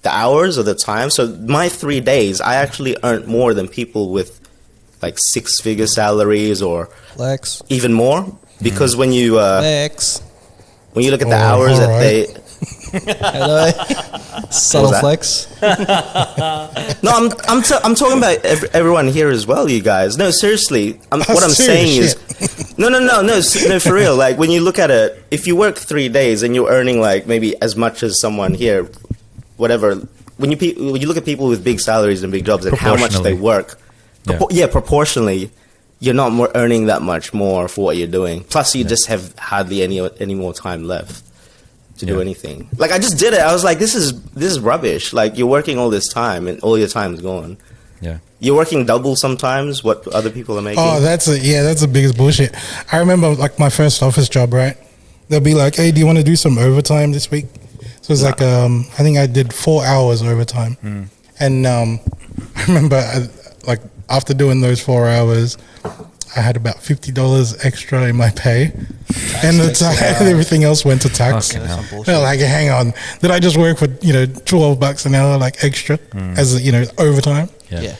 hours or the time, so my 3 days, I actually earned more than people with like 6-figure salaries or Flex. even more, because when you Flex. look at the hours that they. Hello. Subtle that? flex. No, I'm talking about everyone here as well, you guys. No, seriously. What I'm saying is, no, for real. Like when you look at it, if you work 3 days and you're earning like maybe as much as someone here, whatever. When you look at people with big salaries and big jobs and how much they work, proportionally, you're not earning that much more for what you're doing. Plus, you just have hardly any more time left to do anything. Like I just did it. I was like, this is rubbish. Like you're working all this time and all your time is gone. Yeah. You're working double sometimes what other people are making. Oh, that's the biggest bullshit. I remember like my first office job, right? They'll be like, hey, do you want to do some overtime this week? So it's like, I think I did 4 hours overtime. And I remember like after doing those 4 hours, I had about $50 extra in my pay, and everything else went to tax. They're like, hang on, did I just work for $12 an hour like extra as overtime? Yeah.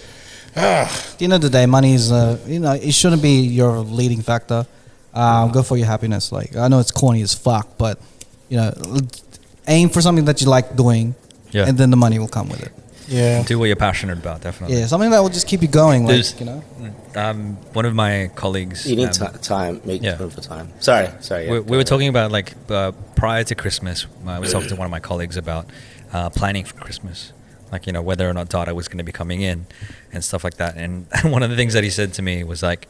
At the end of the day, money is it shouldn't be your leading factor. Go for your happiness. Like I know it's corny as fuck, but aim for something that you like doing, and then the money will come with it. Yeah. Do what you're passionate about, definitely. Yeah, something that will just keep you going. Like, one of my colleagues. You need time. Make room for time. Sorry. We were talking about like prior to Christmas. I was talking to one of my colleagues about planning for Christmas, like whether or not data was going to be coming in and stuff like that. And one of the things that he said to me was like,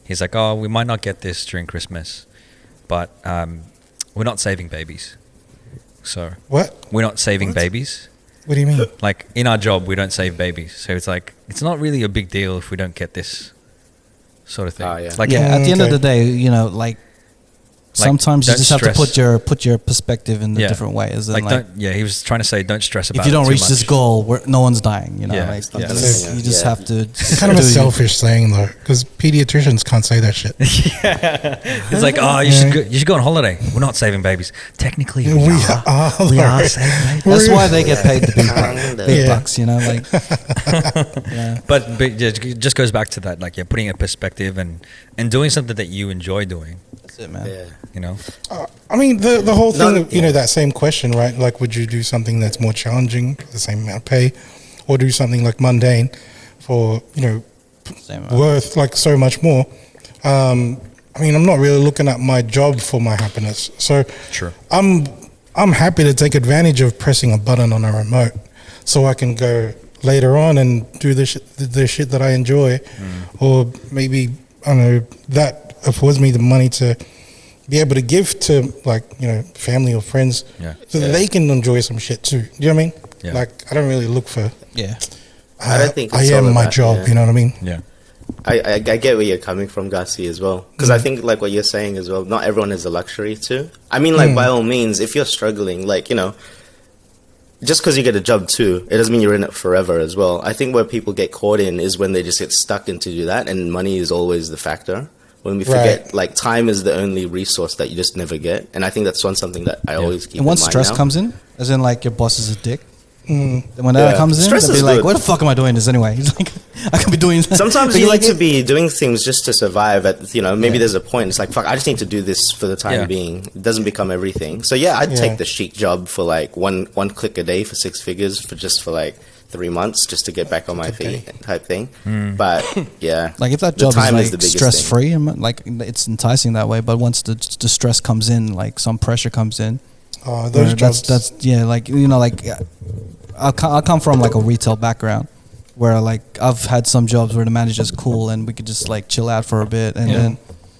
he's like, oh, we might not get this during Christmas, but we're not saving babies. So what? We're not saving babies. What do you mean? Like in our job, we don't save babies, so it's like it's not really a big deal if we don't get this sort of thing. Like at the end of the day, sometimes you just have to put your perspective in a different way. As in, he was trying to say, don't stress about. If you don't it reach this goal, no one's dying. You just have to. It's kind of a selfish saying though, because pediatricians can't say that shit. It's like, oh, you should go on holiday. We're not saving babies. Technically, we are saving babies. That's why they get paid the big bucks. But it just goes back to that, like putting a perspective and doing something that you enjoy doing. That's it, man. Yeah. I mean, the whole thing of, that same question, right? Like, would you do something that's more challenging, the same amount of pay, or do something like mundane for, worth like so much more? I mean, I'm not really looking at my job for my happiness. So sure. I'm happy to take advantage of pressing a button on a remote so I can go later on and do the shit that I enjoy, or maybe, I don't know, that affords me the money to be able to give to family or friends so that they can enjoy some shit too. Do you know what I mean? Yeah. Like I don't really look for I don't think I am my job, you know what I mean? Yeah. I get where you're coming from, Gussie, as well, because I think like what you're saying as well, not everyone has the luxury to. I mean, like by all means, if you're struggling, like just because you get a job too, it doesn't mean you're in it forever as well. I think where people get caught in is when they just get stuck into do that, and money is always the factor. When we forget, like, time is the only resource that you just never get, and I think that's something that I always keep in mind. And once stress comes in, as in like your boss is a dick, then when that comes in, they'll be like, "What the fuck am I doing this anyway?" He's like, "I could be doing." Sometimes you need to be doing things just to survive. At maybe there's a point. It's like, fuck, I just need to do this for the time being. It doesn't become everything. So I'd take the chic job for like one click a day for 6 figures for like 3 months just to get back on my feet type thing. But like if that job is like stress free, like it's enticing that way. But once the stress comes in, like some pressure comes in. Oh, those jobs. That's like like I come from like a retail background where like I've had some jobs where the manager's cool and we could just like chill out for a bit and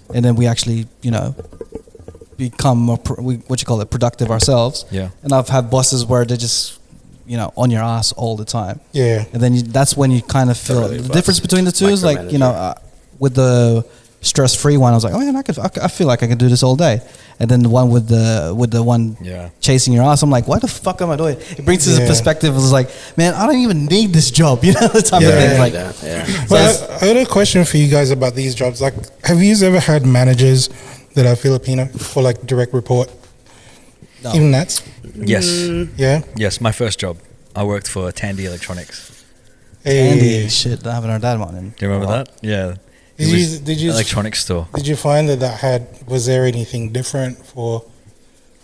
then we actually become more productive ourselves. Yeah. And I've had bosses where they're just on your ass all the time. Yeah. And then that's when you kind of feel the difference between the two is like with the stress-free one, I was like, oh man, I feel like I can do this all day. And then the one with the one chasing your ass, I'm like, what the fuck am I doing? It brings this perspective. It's like, man, I don't even need this job. The type of thing. Like, Well, I had a question for you guys about these jobs. Like, have you ever had managers that are Filipino or like direct report? No. Even that's? Yes. Yeah? Yes, my first job. I worked for Tandy Electronics. Tandy, shit, I haven't heard that one. Do you remember that? Yeah. Did you electronics store? Did you find was there anything different for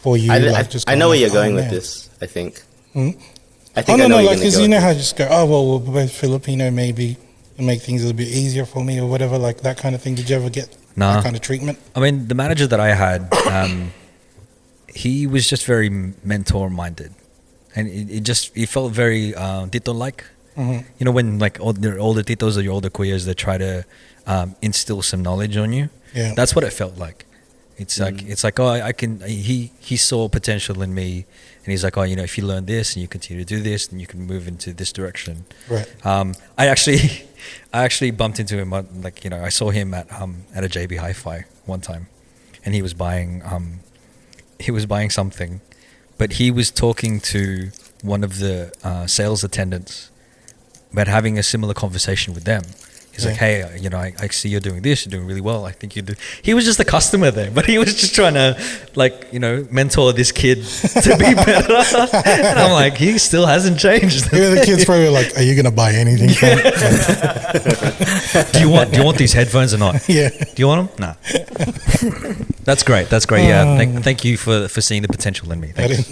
you? I know where you're going with this. I think. I think because you know how you just go, oh well, we're both Filipino, maybe it'll make things a little bit easier for me or whatever, like that kind of thing. Did you ever get that kind of treatment? I mean, the manager that I had, he was just very mentor minded, and it felt very tito like. Mm-hmm. When like your older titos or your older kuyas, they try to instill some knowledge on you. Yeah, that's what it felt like. It's like oh, I can. He saw potential in me, and he's like, oh, if you learn this and you continue to do this, then you can move into this direction. Right. I actually bumped into him. I saw him at a JB Hi-Fi one time, and he was buying something, but he was talking to one of the sales attendants about having a similar conversation with them. He's like, hey, I see you're doing this. You're doing really well. I think you do. He was just a customer there, but he was just trying to, mentor this kid to be better. And I'm like, he still hasn't changed. The kid's probably like, are you going to buy anything? Do you want these headphones or not? Yeah. Do you want them? Nah. That's great. Yeah. Thank you for seeing the potential in me. Thanks.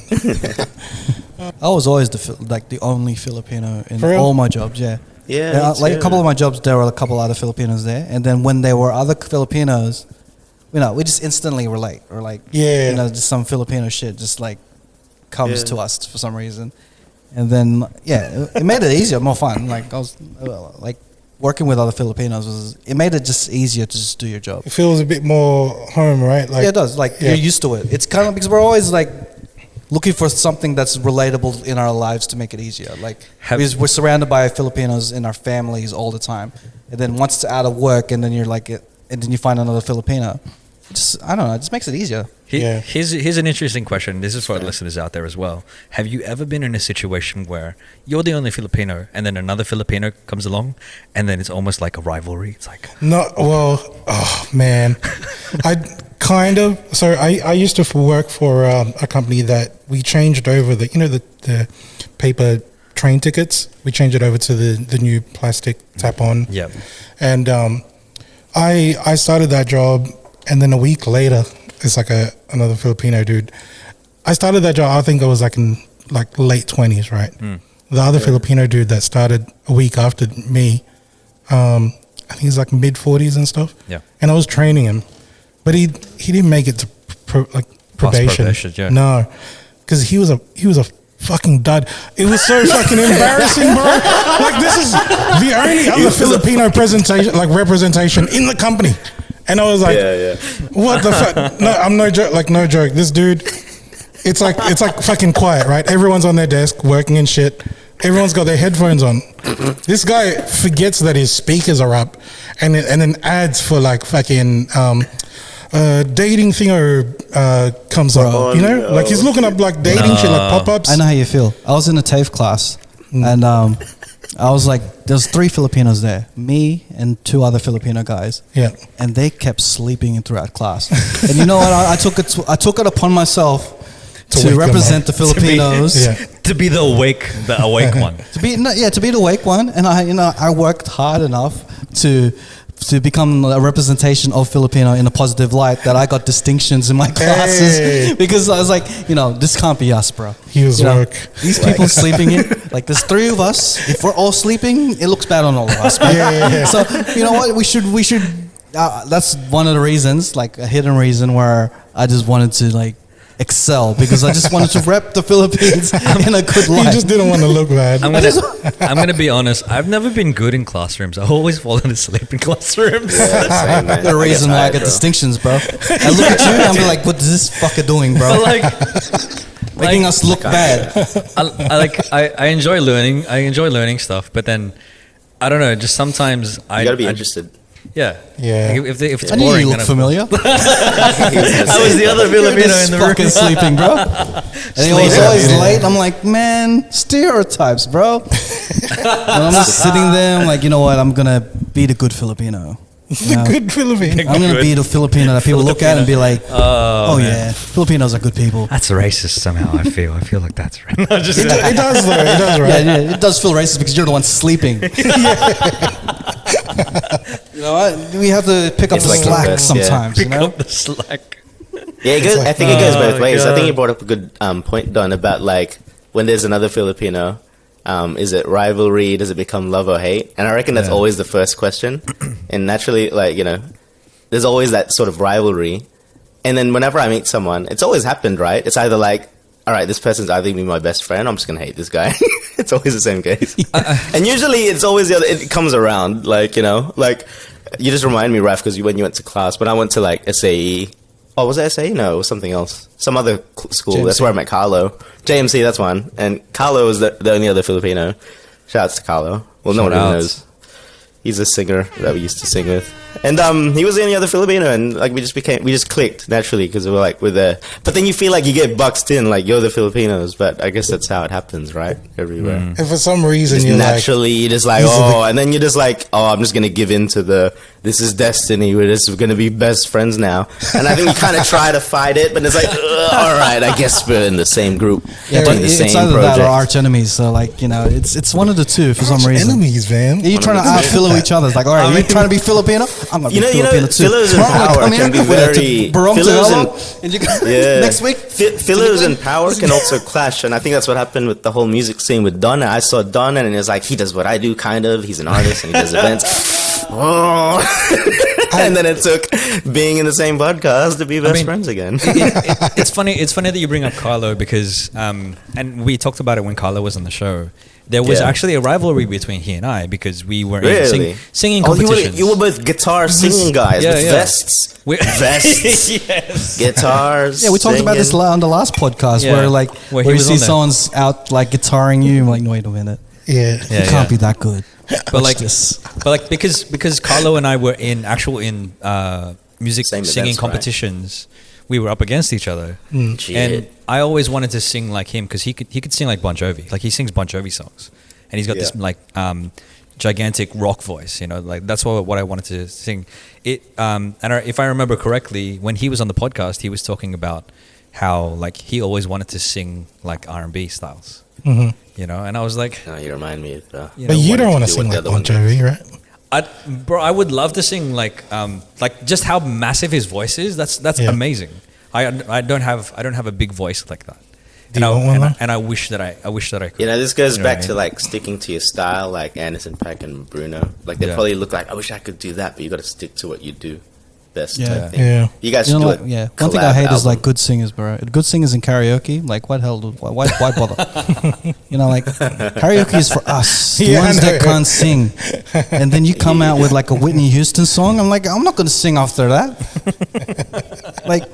I was always the only Filipino in all my jobs. Yeah. Yeah, like a couple of my jobs, there were a couple other Filipinos there, and then when there were other Filipinos, we just instantly relate, or just some Filipino shit just like comes to us for some reason, and then it made it easier, more fun. Like I was working with other Filipinos it made it just easier to just do your job. It feels a bit more home, right? Like it does. Like you're used to it. It's kind of because we're always like looking for something that's relatable in our lives to make it easier. Like we're surrounded by Filipinos in our families all the time, and then once it's out of work, and then you're like, and then you find another Filipino. I don't know. It just makes it easier. Here's an interesting question. This is for our listeners out there as well. Have you ever been in a situation where you're the only Filipino, and then another Filipino comes along, and then it's almost like a rivalry? It's like oh man, I kind of. So I used to work for a company that we changed over the paper train tickets. We changed it over to the new plastic tap on. Yeah, and I started that job. And then a week later, it's like another Filipino dude. I started that job, I think I was like in like late 20s, right? The other Filipino dude that started a week after me, I think he's like mid 40s and stuff. Yeah. And I was training him, but he didn't make it to probation. Yeah. No, because he was a fucking dud. It was so fucking embarrassing, bro. Like this is the only other Filipino representation in the company. And I was like, what the fuck? No, I'm no joke. Like, no joke. This dude, it's like fucking quiet, right? Everyone's on their desk working and shit. Everyone's got their headphones on. This guy forgets that his speakers are up and then adds for like fucking dating thing comes up. You know, like he's looking up like dating shit, like pop-ups. I know how you feel. I was in a TAFE class, and I was like, there's 3 Filipinos there, me and 2 other Filipino guys. Yeah, and they kept sleeping throughout class. And you know what? I took it upon myself to represent the Filipinos. To be the awake one. to be the awake one. And I worked hard enough to become a representation of Filipino in a positive light, that I got distinctions in my classes because I was like, this can't be us, bro. Here's work. These people sleeping in, like there's 3 of us. If we're all sleeping, it looks bad on all of us. So you know what? We should. That's one of the reasons, like a hidden reason, where I just wanted to like excel, because I just wanted to rep the Philippines in a good light. You just didn't want to look bad. I'm gonna be honest. I've never been good in classrooms. I've always fallen asleep in classrooms. Same, man. The reason why I get distinctions, bro. I look at you and I'm like, what is this fucker doing, bro? But making us look bad. I enjoy learning. I enjoy learning stuff, but then I don't know. Just sometimes You gotta be interested. Yeah. Yeah. If it's I knew boring, you look familiar. I was the other Filipino This in the room. fucking sleeping, bro. And he was always late. I'm like, man, stereotypes, bro. And I'm just sitting there. I'm like, you know what? I'm gonna be the good Filipino. The good Filipino. I'm gonna be the Filipino that people look at and be like, oh yeah, Filipinos are good people. That's racist somehow. I feel like that's right. No, just It does though. It does, right? Yeah, it does feel racist because you're the one sleeping. You know what? We have to pick up It's the like slack the best, sometimes. pick You know? up the slack. Yeah, it goes, I think it goes both ways. God. I think you brought up a good point, Don, about like when there's another Filipino, is it rivalry? Does it become love or hate? And I reckon that's always the first question. And naturally, like, there's always that sort of rivalry. And then whenever I meet someone, it's always happened, right? It's either like, all right, this person's either be my best friend, I'm just going to hate this guy. It's always the same case. And usually it's always the other, it comes around, like, like, you just remind me, Raf, because when you went to class, when I went to like SAE, oh, was it SAE? No, it was something else. Some other school. JMC. That's where I met Carlo. JMC, that's one. And Carlo was the only other Filipino. Shouts to Carlo. Well, no one really knows. He's a singer that we used to sing with. And he was the only other Filipino, and like we just clicked naturally because we're there. But then you feel like you get boxed in, like you're the Filipinos. But I guess that's how it happens, right? Everywhere. And for some reason, Just you're naturally, you're just like, and then you're just like, I'm just gonna give in to this is destiny. We're just gonna be best friends now. And I think you kind of try to fight it, but it's like, all right, I guess we're in the same group, Yeah, but doing the it's same either that project. or arch enemies. So like, it's one of the two for some reason. enemies, man. Are you trying to out-Philo each other? It's like, all right, you're trying to be Filipino? I'm going to be Filipino too. Philos in Tomorrow I'm power gonna come can be here with a very... Toronto Philos hello, in- and you Yeah. next week. Philos in power can also clash, and I think that's what happened with the whole music scene with Donna. I saw Donna, and it was like, he does what I do, kind of. He's an artist, and he does events. Oh. And then it took being in the same podcast to be best friends again. It's funny. It's funny that you bring up Carlo because, and we talked about it when Carlo was on the show. There was actually a rivalry between he and I because we were in singing competitions. You were both guitar singing guys with vests. Vests. Yes. Guitars. Yeah, we talked about this on the last podcast where he you was see on there. someone's out like guitaring you. I'm like, no, wait a minute. Yeah. You can't be that good. But like this. But like because Carlo and I were in music Same singing events, competitions, we were up against each other. Shit. And I always wanted to sing like him because he could sing like Bon Jovi. Like he sings Bon Jovi songs, and he's got this like gigantic rock voice. Like that's what I wanted to sing. If I remember correctly, when he was on the podcast, he was talking about how like he always wanted to sing like R&B styles. Mm-hmm. And I was like, Oh, you remind me of... But you don't want to sing like Bon Jovi, right? I would love to sing like just how massive his voice is. That's amazing. I don't have a big voice like that. Do you want one, though? And I wish that I could. this goes You know back what I to mean? like sticking to your style, like Anderson .Paak and Bruno. Like they probably look like, I wish I could do that, but you got to stick to what you do best. Yeah. type thing. Yeah. You guys should do it. Yeah. One thing I hate is like good singers, bro. Good singers in karaoke. Like, what hell? Why bother? Like karaoke is for us, the ones that can't sing. And then you come out with like a Whitney Houston song. I'm like, I'm not going to sing after that. Like.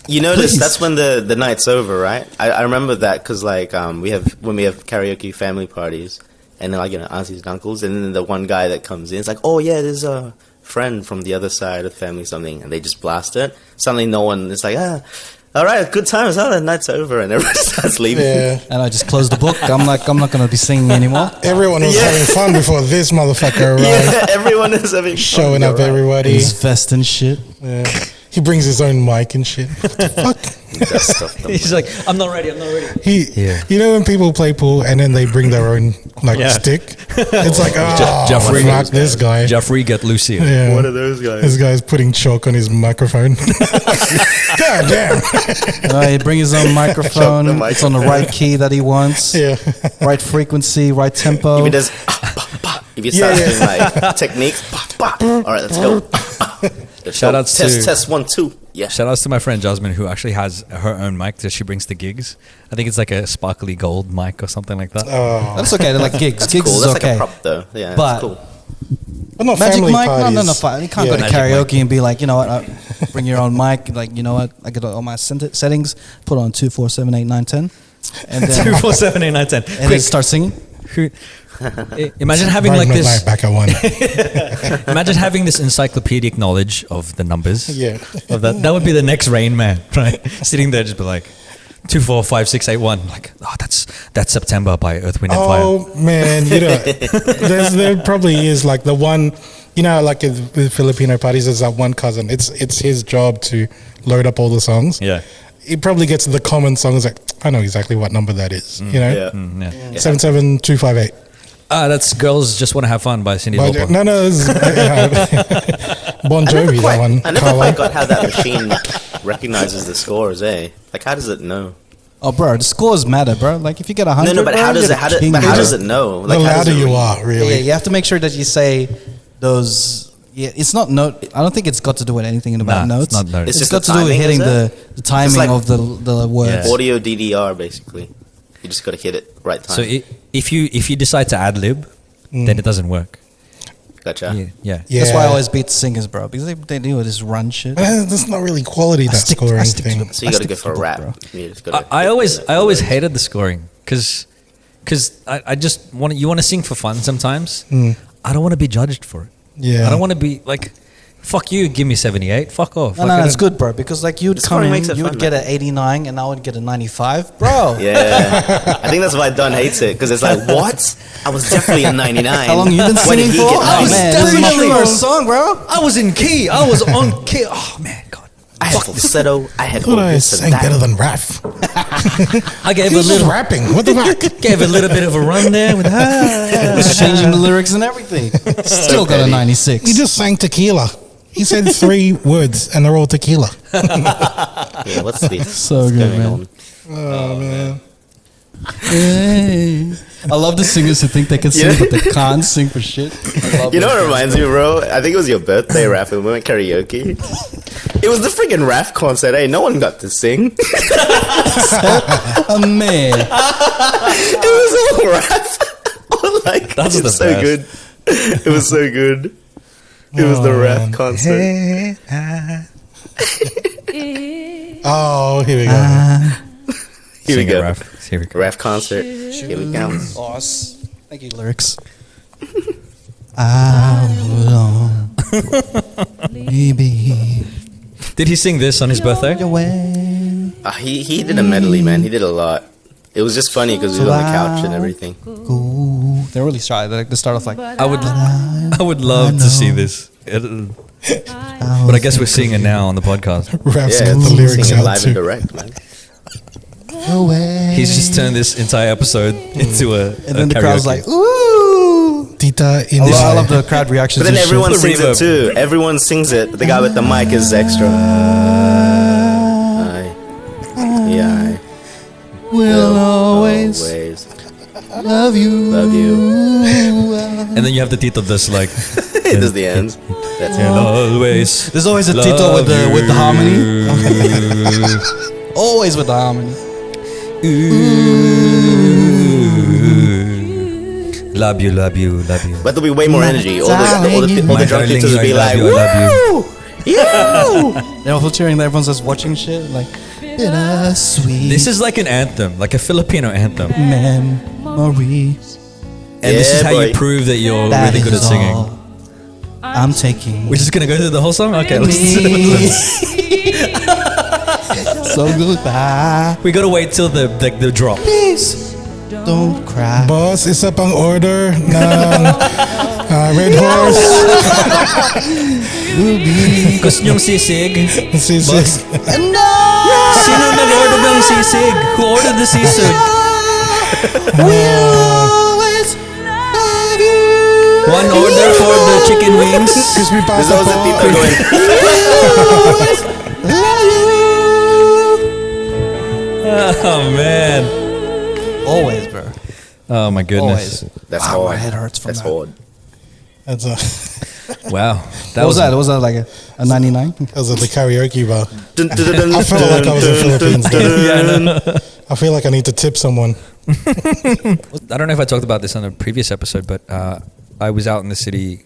You notice Please. that's when the night's over, right? I remember that because like when we have karaoke family parties and then like aunties and uncles, and then the one guy that comes in, it's like, oh yeah, there's friend from the other side of the family, something, and they just blast it. Suddenly, no one is like, all right, good times. Oh, the night's over, and everyone starts leaving. Yeah. And I just closed the book. I'm not going to be singing anymore. Everyone was having fun before this motherfucker arrived. Yeah, everyone is having fun. Showing up everybody. His vest and shit. Yeah. He brings his own mic and shit. What the fuck? That stuff. He's like, I'm not ready. You know when people play pool and then they bring their own stick? It's like, Jeffrey, fuck this guy. Jeffrey, get Lucy. Yeah. What are those guys? This guy's putting chalk on his microphone. God damn. He bring his own microphone. The It's on the right key that he wants. Yeah. Right frequency, right tempo. If he does, if you start doing like techniques, all right, let's go. Shout outs to test 1 2. Yeah. Shout outs to my friend Jasmine, who actually has her own mic that she brings to gigs. I think it's like a sparkly gold mic or something like that. Oh. That's okay. They're like gigs. That's Gigs cool. is That's okay. like a prop though. Yeah, But- that's cool. But not Magic family mic? parties. No. You can't go to Magic karaoke and be like, you know what, bring your own mic. Like, you know what, I get all my settings, put on 2, 4, 7, 8, 9, 10. And then, 2, 4, 7, 8, 9, 10. and then start singing. Imagine having Ride like my this. bike back at one. Imagine having this encyclopedic knowledge of the numbers. Yeah. Of that would be the next Rain Man, right? Sitting there, just be like 2, 4, 5, 6, 8, 1. Like, that's September by Earth, Wind, and Fire. Oh man, you know, there probably is like the one, you know, like with Filipino parties, there's that one cousin. It's his job to load up all the songs. Yeah. He probably gets the common songs like, I know exactly what number that is. You know, Yeah. Yeah. 77258. That's Girls Just Want to Have Fun by Cyndi Lauper. No, it's Bon Jovi. That one. I never Carla. quite got how that machine recognizes the scores, eh? Like, how does it know? Oh, bro, the scores matter, bro. Like, if you get 100, No, but bro, how does you're it? How, the king, but how bro. does it know? Like, The how does louder it you read? are, really. Yeah, you have to make sure that you say those. Yeah, it's not note. I don't think it's got to do with anything about Nah, notes. it's not notes. It's It's just got the to do with timing, hitting is the timing like- of the words. Yeah. Audio DDR, basically. You just got to hit it right time. So if you decide to ad lib, then it doesn't work. Gotcha. Yeah. Yeah. That's why I always beat singers, bro, because they do this run shit. That's not really quality, that scoring I stick to thing. the- So you I got to stick go to for the a book, rap. bro. You just gotta I hit always the- hated the scoring because I just want to sing for fun sometimes. I don't want to be judged for it. Yeah. I don't want to be like, fuck you, give me 78, fuck off. No, Like, I it's don't- good, bro, because like you'd The come scoring in, makes it you would fun, get man. an 89, and I would get a 95, bro. Yeah. I think that's why Don hates it, because it's like, what? I was definitely a 99. How long you been When did singing he for? get Oh 99? man, this is my definitely- first song, bro. I was in key. I was on key. Oh man, God. I had falsetto. I had all Thought I this sang and better that. than Raph. I gave He a was just little rapping. What the fuck? gave a little bit of a run there with Just changing the lyrics and everything. Still got a petty. 96. He just sang tequila. He said 3 words and they're all tequila. Yeah, what's this? So what's good, going man. on? Oh man. Hey. I love the singers who think they can sing, Yeah. but they can't sing for shit. I love You know those what it guys, reminds me, bro? I think it was your birthday, Raph, and we went karaoke. It was the freaking Raph concert, eh? No one got to sing. Oh, man. It was all Raph. Like, That's it's the so best. good. It was so good. It was the Raph concert. Hey, oh, here we go. Here we Sing it, go. Raph. Here we go. Raph concert. Here we go. Boss. Thank you, lyrics. I will maybe Did he sing this on his birthday? away. He did a medley, man. He did a lot. It was just funny because we were on the couch and everything. Ooh, they're really shy. They start off like, I would love to see this. But I guess we're seeing it now on the podcast. Raph's Yeah, got the lyrics singing out live and too. direct, man. away. He's just turned this entire episode into a And then the crowd's karaoke. like, ooh. Tita in I love the crowd reactions. But then and shit. everyone The sings reverb. it too. Everyone sings it, but the guy with the mic is extra. Aye. Yeah, will always love you. love you. And then you have the Tito that's like, This is the end. That's and it. always. There's always a Tito with the harmony. Always with the harmony. Love you, love you, love you. But there'll be way more energy. All the My drunk darling, kids will be I like, love you, I love you. woo! You! They're all cheering. Everyone's just watching shit like bittersweet This is like an anthem, like a Filipino anthem. memory. And this is Yeah, how you boy. prove that you're That really good at is singing. all I'm taking. We're just gonna go through the whole song. Okay, let's So goodbye. we gotta wait till the drop. Please don't cry. Boss, isa pang order ng Red Horse. Gusto nyong sisig? Sisig. Sino nag-order ng sisig? Who ordered the sisig? One order for the chicken wings. Crispy There's pata also po. people going, Oh man. Always, bro. Oh my goodness. Always. that's Wow, hard. my head hurts from That's that. hard. That's a, Wow. What was that? Was that like a 99? that was at the karaoke bar. Dun, dun, dun, dun, I felt like I was in dun, Philippines dun, there. dun, dun. I feel like I need to tip someone. I don't know if I talked about this on a previous episode, but I was out in the city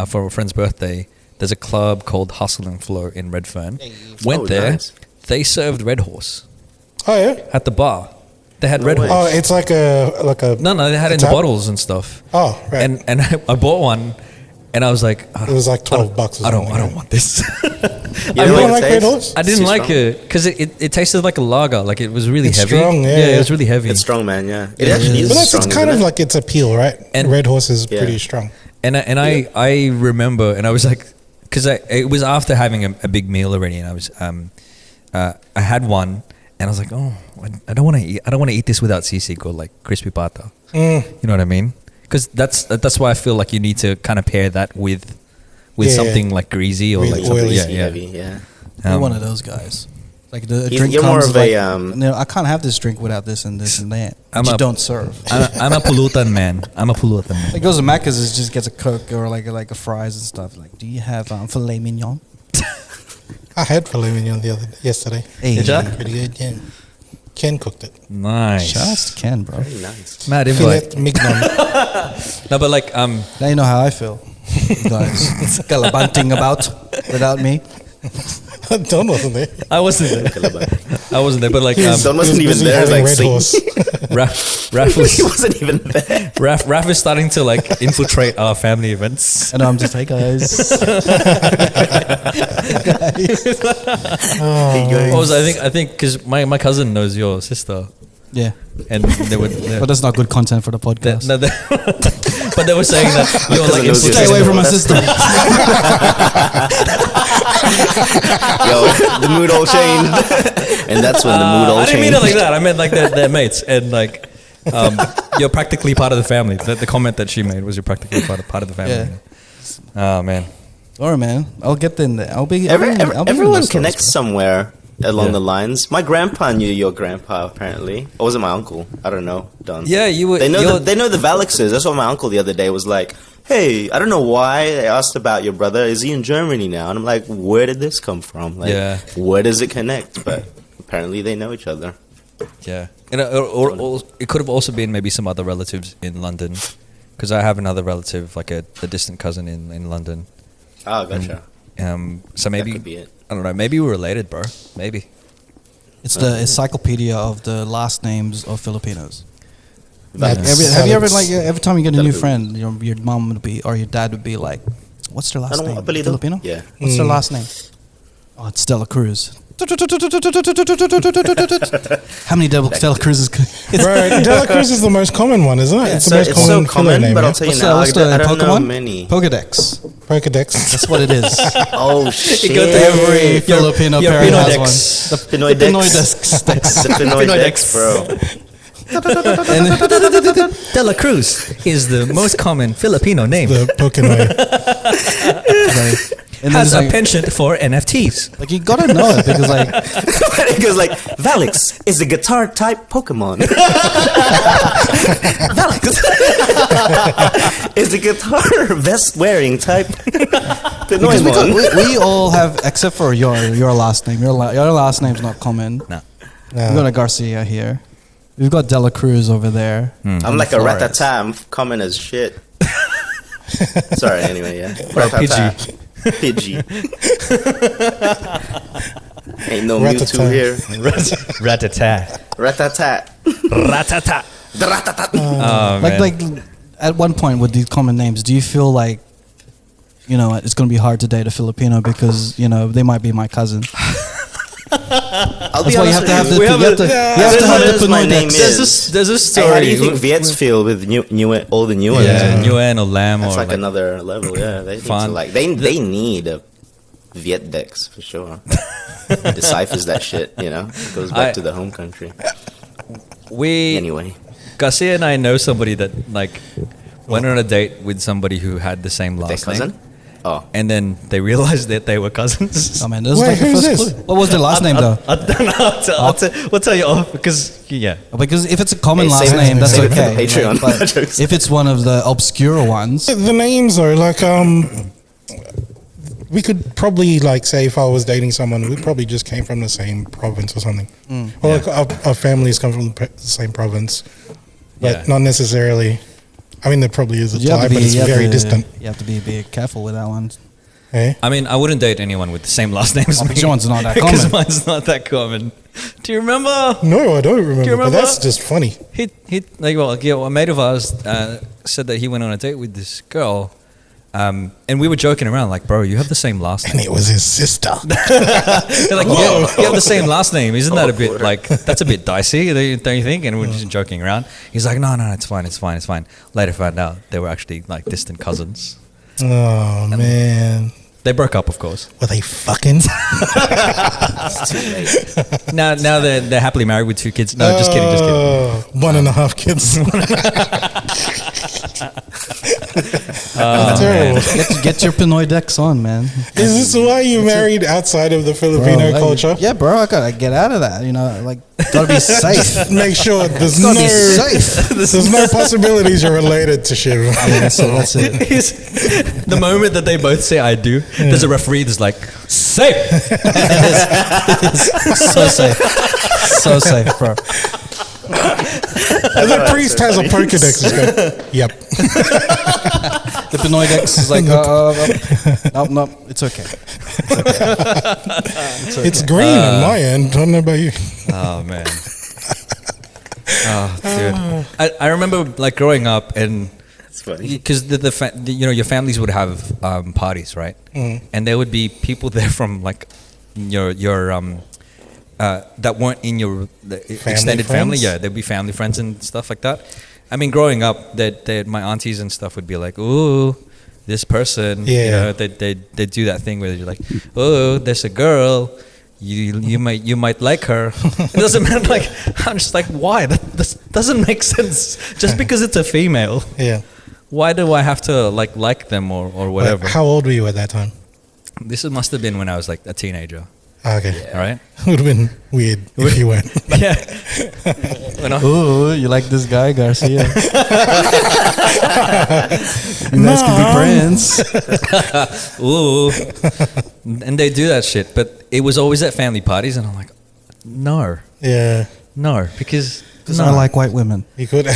for a friend's birthday. There's a club called Hustle and Flow in Redfern. Went Oh, there. nice. They served Red Horse Oh yeah. at the bar. They had No Red way. Horse. Oh, it's like a. No, they had it in the tap? bottles and stuff. Oh, right. And I bought one, and I was like, It was like $12 or I don't something, want this. You You know don't what like it Red tastes? Horse? I didn't Too like strong? it because it tasted like a lager. Like it was really It's heavy. strong, yeah, it yeah. was really heavy. It's strong, man. Yeah, it Yeah, actually it is But that's strong. it's kind isn't of it? like its appeal, right? And- Red Horse is Yeah. pretty strong. And I remember, and I was like, because it was after having a big meal already, and I was I had one, and I was like, oh, I don't want to eat this without sisig or like crispy pata. You know what I mean? Because that's why I feel like you need to kind of pair that with Yeah, something like greasy or Really like something. oily. Yeah, Heavy, yeah. heavy, yeah. You're one of those guys. Like the drink You're more comes of like, a, no, I can't have this drink without this and this and that. I'm Which you a- don't serve. I'm a pulutan man. I'm a pulutan man. It goes to Macca's, it just gets a Coke or like a fries and stuff. Like, do you have filet mignon? I had filet mignon yesterday. Hey, Did ya? Pretty good, yeah. Ken cooked it. Nice. shout out to Ken, bro. Very nice. Mad Filet invite. mignon. No, but like Now you know how I feel, you guys. Gallivanting about without me. Don wasn't there. I wasn't there. I wasn't there, but like Don wasn't He was even busy there. having Like, Red singing. Horse. Raph was He wasn't even there. Raph is starting to like infiltrate our family events. I know I'm just like, guys. What was I think because my cousin knows your sister, Yeah, and they were but that's not good content for the podcast. but they were saying that you're like knows your Stay infiltrating. away from my That's- sister. Yo, the mood all changed, and that's when the mood all I changed. didn't mean it like that. I meant like they're mates, and like you're practically part of the family. The comment that she made was you're practically part of the family. Yeah. Oh man. All right, man. I'll get in there. I'll be. Everyone connects somewhere along Yeah. the lines. My grandpa knew your grandpa, apparently. Or was it my uncle? I don't know. Don. Yeah, you were. They know you're- they know the Valixes. That's what my uncle the other day was like. Hey, I don't know why they asked about your brother. Is he in Germany now? And I'm like, where did this come from? Like, Yeah. where does it connect? But apparently they know each other. Yeah, and or it could have also been maybe some other relatives in London, because I have another relative, like a distant cousin in London. Oh, gotcha. So maybe That could be it. I don't know. Maybe we're related, bro. Maybe. It's the encyclopedia of the last names of Filipinos. That's Have you ever salads. like every time you get a new Salad. friend, your mom would be or your dad would be like, "What's their last Ano, name? apelido? Filipino? Yeah. What's their last name? Oh, it's Stella Cruz. How many Stella Cruzes? Right, Dela Cruz is the most common one, isn't it? Yeah, It's the most it's so common filler common, name, but yeah? I'll tell you What's now, what's the I don't know Pokemon? many. Pokedex. Pokedex. That's what it is. Oh, shit. go to Every Filipino your parent has Pinodex. one. Pinoy Dex. Dex. The Pinoy Dex, bro. Dela Cruz is the most common Filipino name. The Pokenoy. And then Has it's a like, penchant for NFTs. like you gotta know it because like It goes like, Valix is a guitar type Pokemon. Valix is a guitar vest wearing type because Pinoymon. we all have except for your last name. Your last name's not common. No. We've got a Garcia here. We've got Dela Cruz over there. I'm like a Flores. ratata. I'm common as shit. Sorry, anyway, yeah. Or Ratata. Pidgey. Ain't no Ratata. Mewtwo here. Ratata. Ratata. Ratata. Ratata. Oh, man. Like at one point with these common names, do you feel like you know, it's going to be hard to date a Filipino because, you know, they might be my cousin. I'll That's be why you honest have to with have you. the, you have to have the my Pinoy name decks. is. There's a story. Hey, how do you think Viets feel with all the new ones? Yeah, Nguyen or Lam That's or like another level. Yeah, they need Fun. to like they need a Viet Dex for sure. Deciphers that shit, you know. Goes back to the home country. Anyway, Garcia and I know somebody that like went on a date with somebody who had the same last their cousin. name, Oh, and then they realized that they were cousins. Oh man, this is Wait, like the who's first this? clue. What was their last name though? I don't know. We'll tell you off because Because if it's a common Hey, last save it- name, that's save it for okay. the Patreon. Like, but if it's one of the obscure ones, The names are like we could probably like say if I was dating someone, we probably just came from the same province or something, or like our families come from the same province, but not necessarily. I mean, there probably is a tie, but it's very distant. You have to be a bit careful with that one. Eh? I mean, I wouldn't date anyone with the same last name as me. John's not that Because common. mine's not that common. Do you remember? No, I don't remember. remember? But that's just funny. A mate of ours said that he went on a date with this girl, and we were joking around like, bro, you have the same last name. And it was his sister. They're like, yeah, you have the same last name. Isn't that a bit like, that's a bit dicey, don't you think? And we're just joking around. He's like, no, it's fine. Later found out they were actually like distant cousins. Oh man, They broke up, of course. were they fucking? it's too late. Now they're happily married with 2 kids. No, just kidding. 1.5 kids. Terrible. Get your Pinoy decks on, man. Is this why you married outside of the Filipino Bro, culture? Yeah, bro, I gotta get out of that. You know, like gotta be safe. Make sure there's Gotta no be safe. there's no possibilities you're related to Shiv. Yeah, that's it. The moment that they both say "I do," there's a referee that's like, "Safe." So safe, so safe, bro. And the priest has a Pokedex. He's going, yep. The Pinoy decks is like, no, it's okay. It's green on my end. I don't know about you. Oh man. Oh dude. I remember like growing up and It's funny. because your families would have parties, right? And there would be people there from like your that weren't in your extended family. friends? Yeah, there'd be family friends and stuff like that. I mean, growing up, that my aunties and stuff would be like, "Ooh, this person." Yeah. You know, they do that thing where you're like, "Oh, there's a girl. You might like her." It doesn't matter. Like, I'm just like, why? That doesn't make sense. Just because it's a female, Yeah. why do I have to like them or whatever? How old were you at that time? This must have been when I was like a teenager. Okay. All right. Would have been weird if you weren't. Yeah. When I- Ooh, you like this guy, Garcia? You guys can be friends. Ooh. And they do that shit, but it was always at family parties, and I'm like, no, Yeah. because Because I like white women. You could.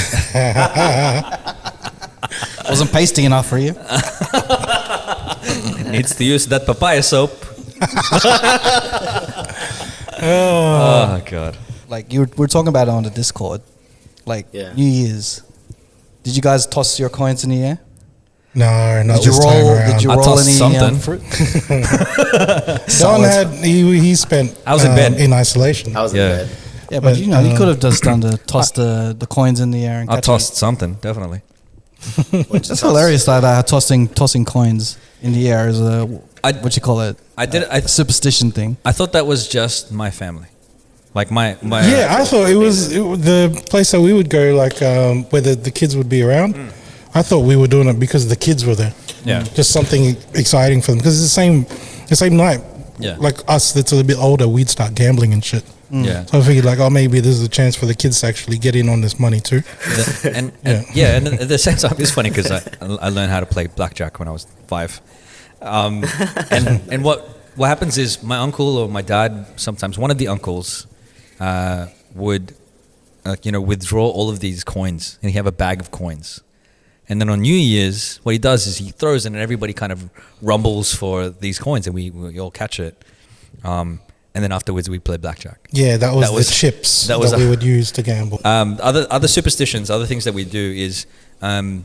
Wasn't pasty enough for you. needs to use that papaya soap. Oh god. Like we're talking about it on the Discord. Like Yeah. New Year's. Did you guys toss your coins in the air? No, not Did you this time roll? around. Did you I roll tossed any something. fruit? Don Solid. had he spent I was in bed. in isolation. I was Yeah. in bed. Yeah, but you know, you But, could have just done toss the coins in the air and I catch tossed something, definitely. it. That's hilarious that tossing coins in the air is a what you call it? I did. A superstition thing. I thought that was just my family, like my. Yeah, I thought it was the place that we would go, like where the kids would be around. I thought we were doing it because the kids were there. Yeah. Just something exciting for them because it's the same night. Yeah. Like us that's a little bit older, we'd start gambling and shit. Yeah. So I figured like, oh, maybe this is a chance for the kids to actually get in on this money too. And at the same time, it's funny because I learned how to play blackjack when I was 5. And what happens is my uncle or my dad, sometimes one of the uncles, would withdraw all of these coins, and he have a bag of coins. And then on New Year's, what he does is he throws it, and everybody kind of rumbles for these coins, and we all catch it. And then afterwards, we play blackjack. Yeah, that was the chips that we would use to gamble. Other superstitions, other things that we do is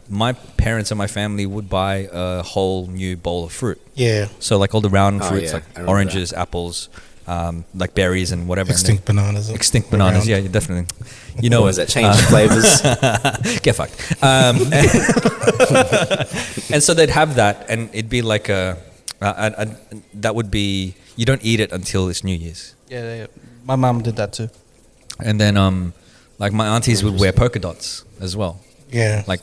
my parents and my family would buy a whole new bowl of fruit. Yeah. So like all the round fruits, yeah, like I remember oranges, apples, like berries and whatever. Extinct bananas. Extinct bananas, around. yeah, definitely. You know What was that? Change flavors. Get fucked. And so they'd have that, and it'd be like that would be, you don't eat it until it's New Year's. Yeah. My mom did that too. And then like my aunties would wear polka dots as well. Yeah. Like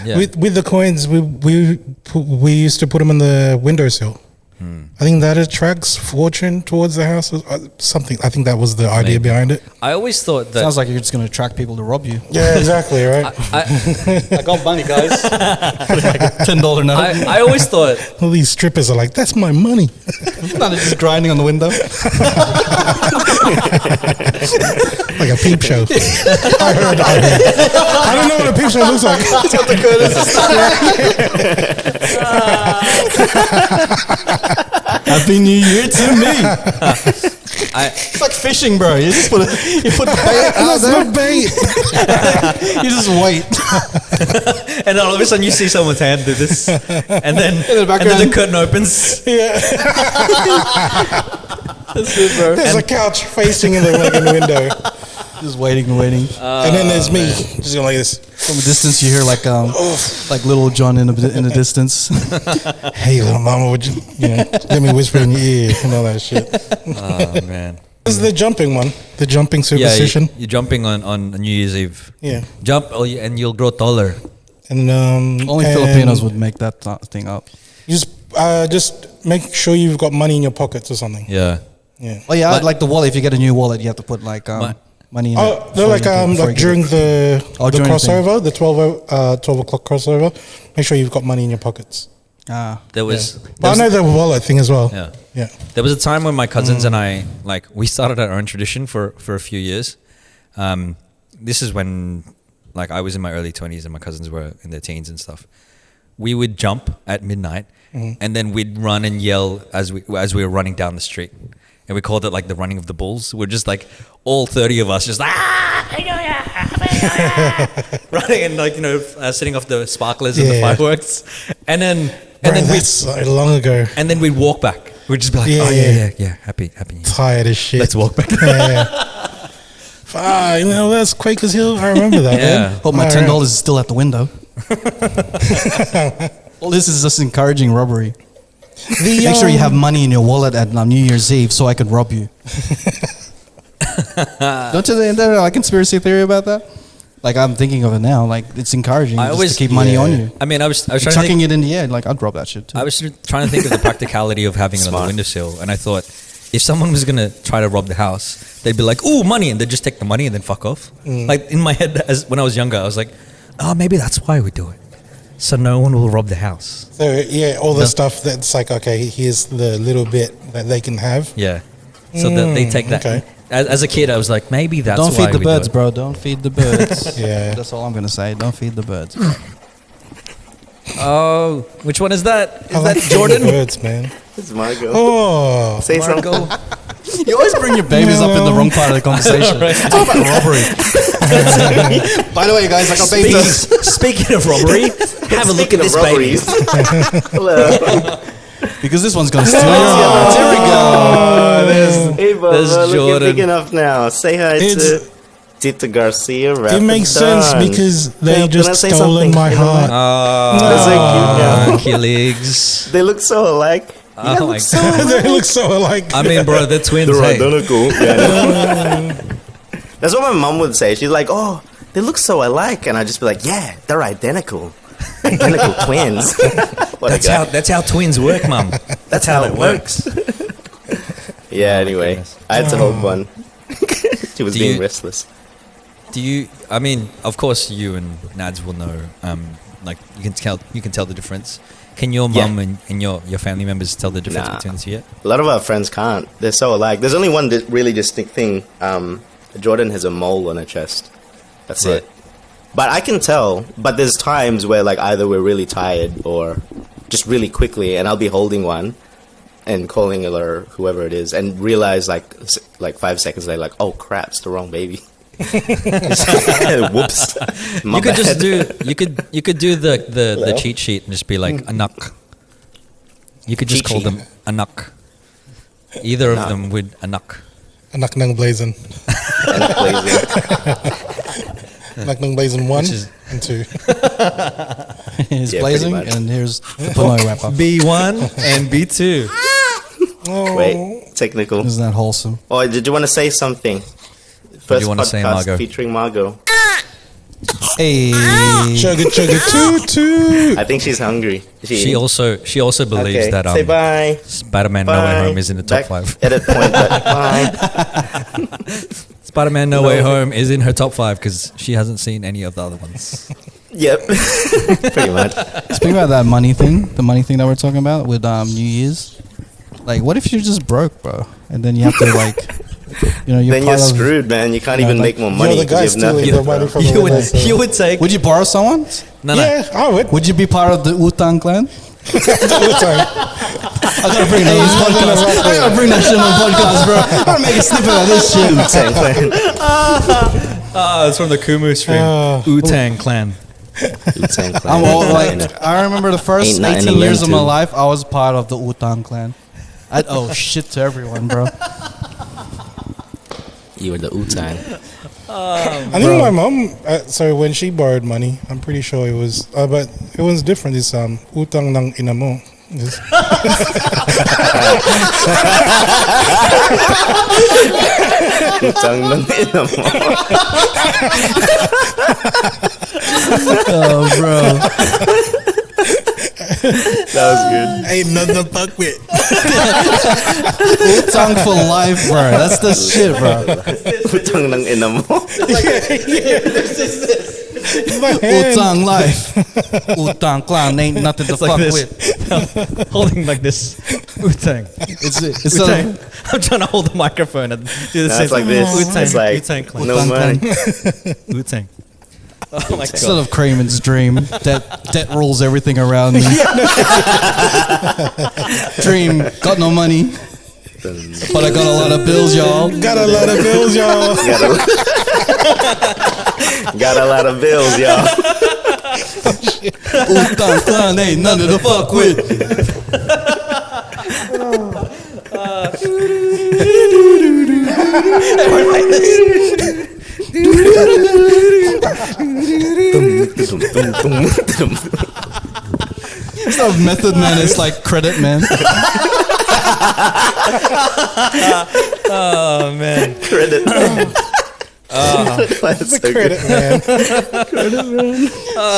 yeah. With the coins, we used to put them in the windowsill. I think that attracts fortune towards the house. Something. I think that was the idea behind it. I always thought that Sounds like you're just going to attract people to rob you. Yeah, exactly. Right. I got money, guys. $10 note. I always thought All these strippers are like, "That's my money." Not just grinding on the window. Like a peep show. I heard. I don't know what a peep show looks like. Happy New Year to me. It's like fishing, bro. You just put the bait out That's there. not bait. You just wait. and then all of a sudden you see someone's hand do this, and then the background. the curtain opens. Yeah. That's it, bro. There's a couch facing in the fucking window, Just waiting and waiting. and then there's me just going like this. From a distance, you hear like Little John in the distance. Hey, little mama, would you let me whisper in your ear and all that shit. Oh man. This is the jumping one, the jumping Yeah, superstition. you're jumping on New Year's Eve. Yeah, Jump, and you'll grow taller. and Only and Filipinos would make that thing up. you just make sure you've got money in your pockets or something. Yeah. Yeah. Oh yeah, Like- like the wallet. If you get a new wallet, you have to put like money in it. Oh, they're like during the during the crossover, the 12 o'clock crossover. Make sure you've got money in your pockets. There was. But I know the wallet thing as well. Yeah. Yeah. There was a time when my cousins and I, like, we started our own tradition for a few years. This is when, like, I was in my early 20s and my cousins were in their teens and stuff. We would jump at midnight, and then we'd run and yell as we were running down the street. And we called it like the running of the bulls. We're just like all 30 of us, just running and like setting off the sparklers and the Yeah. fireworks, and then Bro, we'd that's so long ago. and then we'd walk back. We'd just be like, Yeah, oh yeah. yeah, happy New Year. Tired as shit. Let's walk back. Yeah. That's Quakers Hill. I remember that. Yeah. Man. Hope my Alright. $10 is still at the window. All this is just encouraging robbery. Make sure you have money in your wallet at New Year's Eve so I could rob you. Don't you think there's a conspiracy theory about that? Like I'm thinking of it now. Like it's encouraging I just always- to keep money on you. I mean, I was trying to Chucking think, it in the air, like I'd rob that shit too. I was trying to think of the practicality of having it on the Smart. windowsill, and I thought if someone was gonna try to rob the house, they'd be like, "Ooh, money," and they'd just take the money and then fuck off. Like in my head, when I was younger, I was like, "Oh, maybe that's why we do it, so no one will rob the house." So all the No. stuff that's like, okay, here's the little bit that they can have. Yeah, so that they take that. okay. As a kid, I was like, maybe that's Don't why feed the we do birds, it. bro. Don't feed the birds. Yeah. That's all I'm gonna say. Don't feed the birds. Oh, which one is that? Is I that like Jordan? birds, man. It's Margot. Oh, Say something. Margot? You always bring your babies up in the wrong part of the conversation. Talk about robbery. By the way, guys, I got babies. Speaking of robbery, have a look at Speaking of this baby. robberies. Hello. Because this one's gonna steal your heart. Here we go. Hey, Bubba, There's look, you're Jordan. big enough now. Say hi It's- to Tita Garcia. it makes sense because they Can I just say stolen something? my You know heart. They're so cute now. Achilles. They look so alike. Oh my God. They look so alike. I mean, bro, they're twins. They're Hey. identical. Yeah, that's what my mom would say. She's like, "Oh, they look so alike," and I'd just be like, "Yeah, they're identical, identical twins." What a guy. That's how twins work, mum. That's how it works. Yeah. Anyway, goodness. I had to hold one. She was Do being you- restless. Do you? I mean, of course, you and Nads will know. Like you can tell the difference. Can your Yeah. mum and your family members tell the difference Nah. between the two yet? A lot of our friends can't. They're so alike. There's only one really distinct thing. Jordan has a mole on her chest. That's Right. it. But I can tell. But there's times where like either we're really tired or just really quickly, and I'll be holding one and calling her whoever it is, and realize like 5 seconds later, like, oh crap, it's the wrong baby. Whoops. My You could bad. just do the cheat sheet and just be like anak. You could just Cheat call sheet. them anak. Either of Anak. them with anak. Anak ng blazing. Anak ng blazing 1 is- and 2. Here's Yeah, Blazing, pretty much. and here's the Pinoy wrap-up. B1 and B2. Wait, technical. Isn't that wholesome? Oh, did you want to say something? do First you wanna say, podcast Margot? featuring Margot. Hey. Chugga chugga toot toot. I think she's hungry. She also believes okay. that Say bye. Spider-Man No Way Bye. Home is in the top Back 5. Edit point. Bye. Spider-Man No Way Home is in her top 5 because she hasn't seen any of the other ones. Yep. Pretty much. Speaking about that money thing, the money thing that we're talking about with New Year's. Like, what if you're just broke, bro? And then you have to like, you're Then you're part of- screwed, man. You can't Yeah, even like, make more money You're the guy because you have stealing nothing. the money from You the would rest, so- you would take Would you borrow someone? no. Yeah, I would. Would you be part of the Utang clan? All the time. I gotta bring that on this podcast. I gotta bring that shit on the podcast, bro. I gotta make a snippet of this shit. Wu-Tang Clan. It's from the Kumu stream. Wu-Tang Clan. Wu-Tang Clan. I'm all like, I remember the first Ain't nothing to 18 years of learn my to. life, I was part of the Utang clan. I'd owe shit to everyone, bro. You were the Wu-Tang. I think my mom. So when she borrowed money, I'm pretty sure it was, but it was different. It's utang ng ina mo. It's- Wu-Tang ng ina mo. Oh, bro. That was good. Ain't nothing to fuck with. Utang for life, bro. That's the shit, bro. Wu-Tang ng ina mo. My hand. Utang life. Utang clan ain't nothing to It's like fuck this. with. Holding like this. Wu-Tang. It's Wu-Tang. I'm trying to hold the microphone and do the No, same it's like this. Wu-Tang. It's like Wu-Tang Clan. no money. Wu-Tang. Oh my Instead god. of Kramen's dream, debt rules everything around me. Dream, got no money, but I got a lot of bills, y'all. Got a lot of bills, y'all. Got a lot of bills, y'all. Utang clan ain't nothing to fuck with. It's not Method Man, it's like Credit Man. Oh man. Credit. That's so Credit good. man.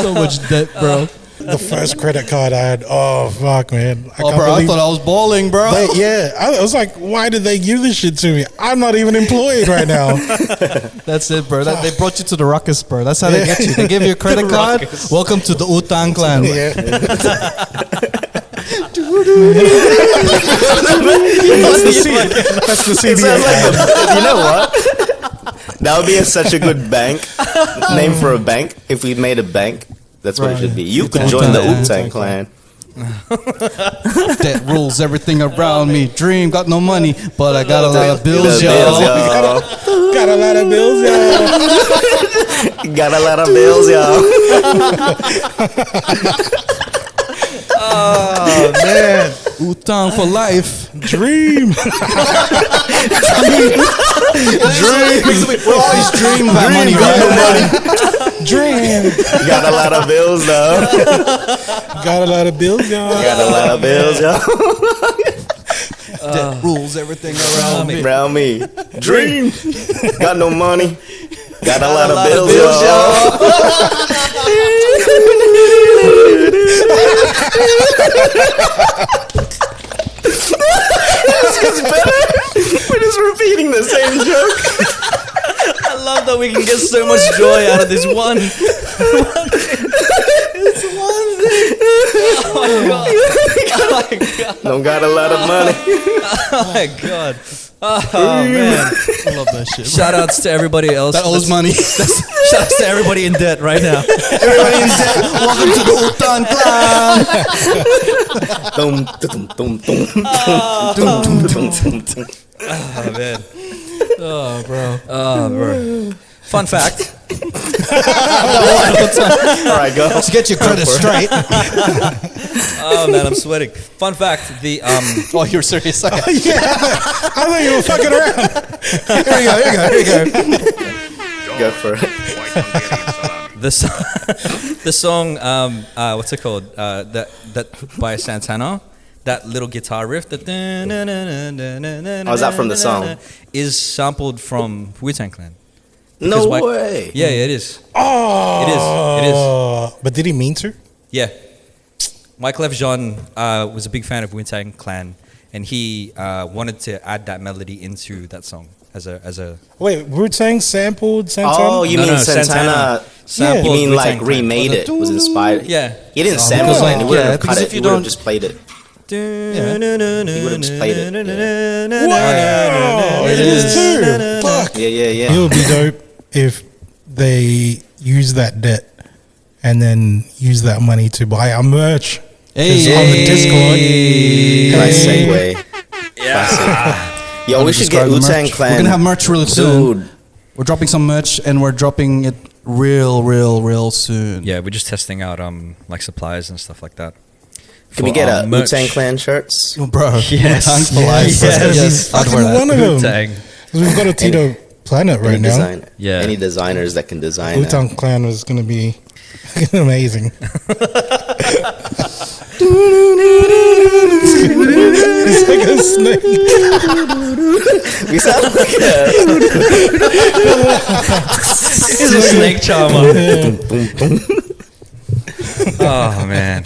So much debt, bro. The first credit card I had. Oh fuck, man. Oh, bro, I thought I was balling, bro. Yeah, I was like, why did they give this shit to me? I'm not even employed right now. That's it, bro. They brought you to the ruckus, bro. That's how they get you. They give you a credit card. Welcome to the Utang clan. Yeah. That's the CD. Sounds like you know what? That would be such a good bank name for a bank. If we made a bank, that's what it should be. You could join the Wu-Tang Clan. Debt rules everything around me. Dream, got no money, but I got a lot of bills, The y'all. y'all. Got a lot of bills, y'all. Got a lot of bills, y'all. Oh man. Utang for life. Dream. We always dream about money, right? Dream. Got a lot of bills, though. Got a lot of bills, y'all. Got a lot of bills, y'all. Debt rules everything around me. Around me. Dream. Got no money. Got a lot of bills, y'all. This gets better. We're just repeating the same joke. I love that we can get so much joy out of this one. It's one thing. Oh my god. Oh my god. Don't got a lot of money. Oh my god. Oh man. I love that shit. Shout outs to everybody else That owes money. Shout outs to everybody in debt right now. Everybody in debt. Welcome to the Utang clan. Dum, dum, dum, dum, dum, dum, dum, dum. Oh man. Oh, bro. Oh bro. Fun fact. All right, go. To get your credit straight. Oh man, I'm sweating. Fun fact: the Oh, you're serious? Okay. Yeah, I thought you were fucking around. Here we go. Go for it. the song what's it called? That by Santana. That little guitar riff. That is that from the song? Is sampled from Wu-Tang Clan. No way. Yeah, it is. Oh, It is. But did he mean to? Yeah. Wyclef Jean was a big fan of Wu-Tang Clan, and he wanted to add that melody into that song as a. Wait, Wu-Tang sampled Santana? Oh, you mean Santana? Sampled You mean Wu-Tang like Clan. remade it? Was inspired? Yeah. He didn't sample because, it. He wouldn't yeah, have cut because it. if He you would have don't- just played it. He He would have just played it. Yeah. Wow, it is too. Fuck. Yeah. It would be dope if they use that debt and then use that money to buy our merch. Hey, on the Discord. Nice segue. Yeah. Yo, we should get Describe the Wu-Tang merch. Clan. We're gonna have merch real soon. Dude. We're dropping some merch, and we're dropping it real soon. Yeah, we're just testing out like supplies and stuff like that. Can we For get our a merch. Wu-Tang Clan shirts? Oh, bro. Yes. Wu-Tang for Yes. life. Yes. I'd wear Fucking that. one of them. Wu-Tang. 'Cause we've got a Tito Planet right Any now. design? Yeah. Any designers that can design that? Wu-Tang Clan was going to be amazing. It's like a snake. We sound like He's a snake charmer. Oh man.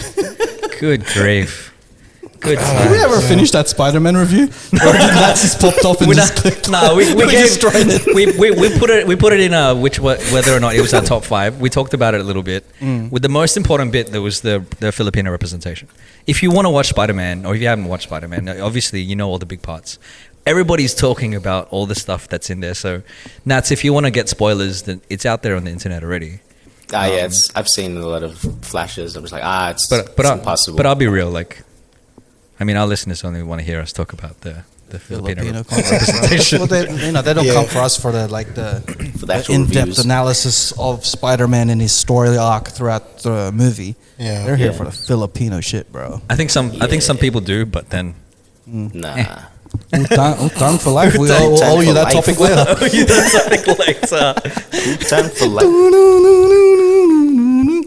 Good grief. Good Did time. we ever finish that Spider-Man review? Or did that just popped off and just clicked? No, we We gave, destroyed it. we put it in whether or not it was our top 5. We talked about it a little bit. With the most important bit, there was the Filipino representation. If you want to watch Spider-Man, or if you haven't watched Spider-Man, obviously you know all the big parts. Everybody's talking about all the stuff that's in there. So, Nats, if you want to get spoilers, then it's out there on the internet already. yeah, I've seen a lot of flashes. I'm just like, it's But impossible. But I'll be real. Like, I mean, our listeners only want to hear us talk about the Filipino representation. Well, they don't come for us for the For the actual in-depth reviews. analysis of Spider-Man and his story arc throughout the movie. Yeah. They're here Yeah. for the Filipino shit, bro. I think some people do, but then Nah. Wu-Tang for life. We Wu-Tang owe you for that life. topic later. Wu-Tang for life.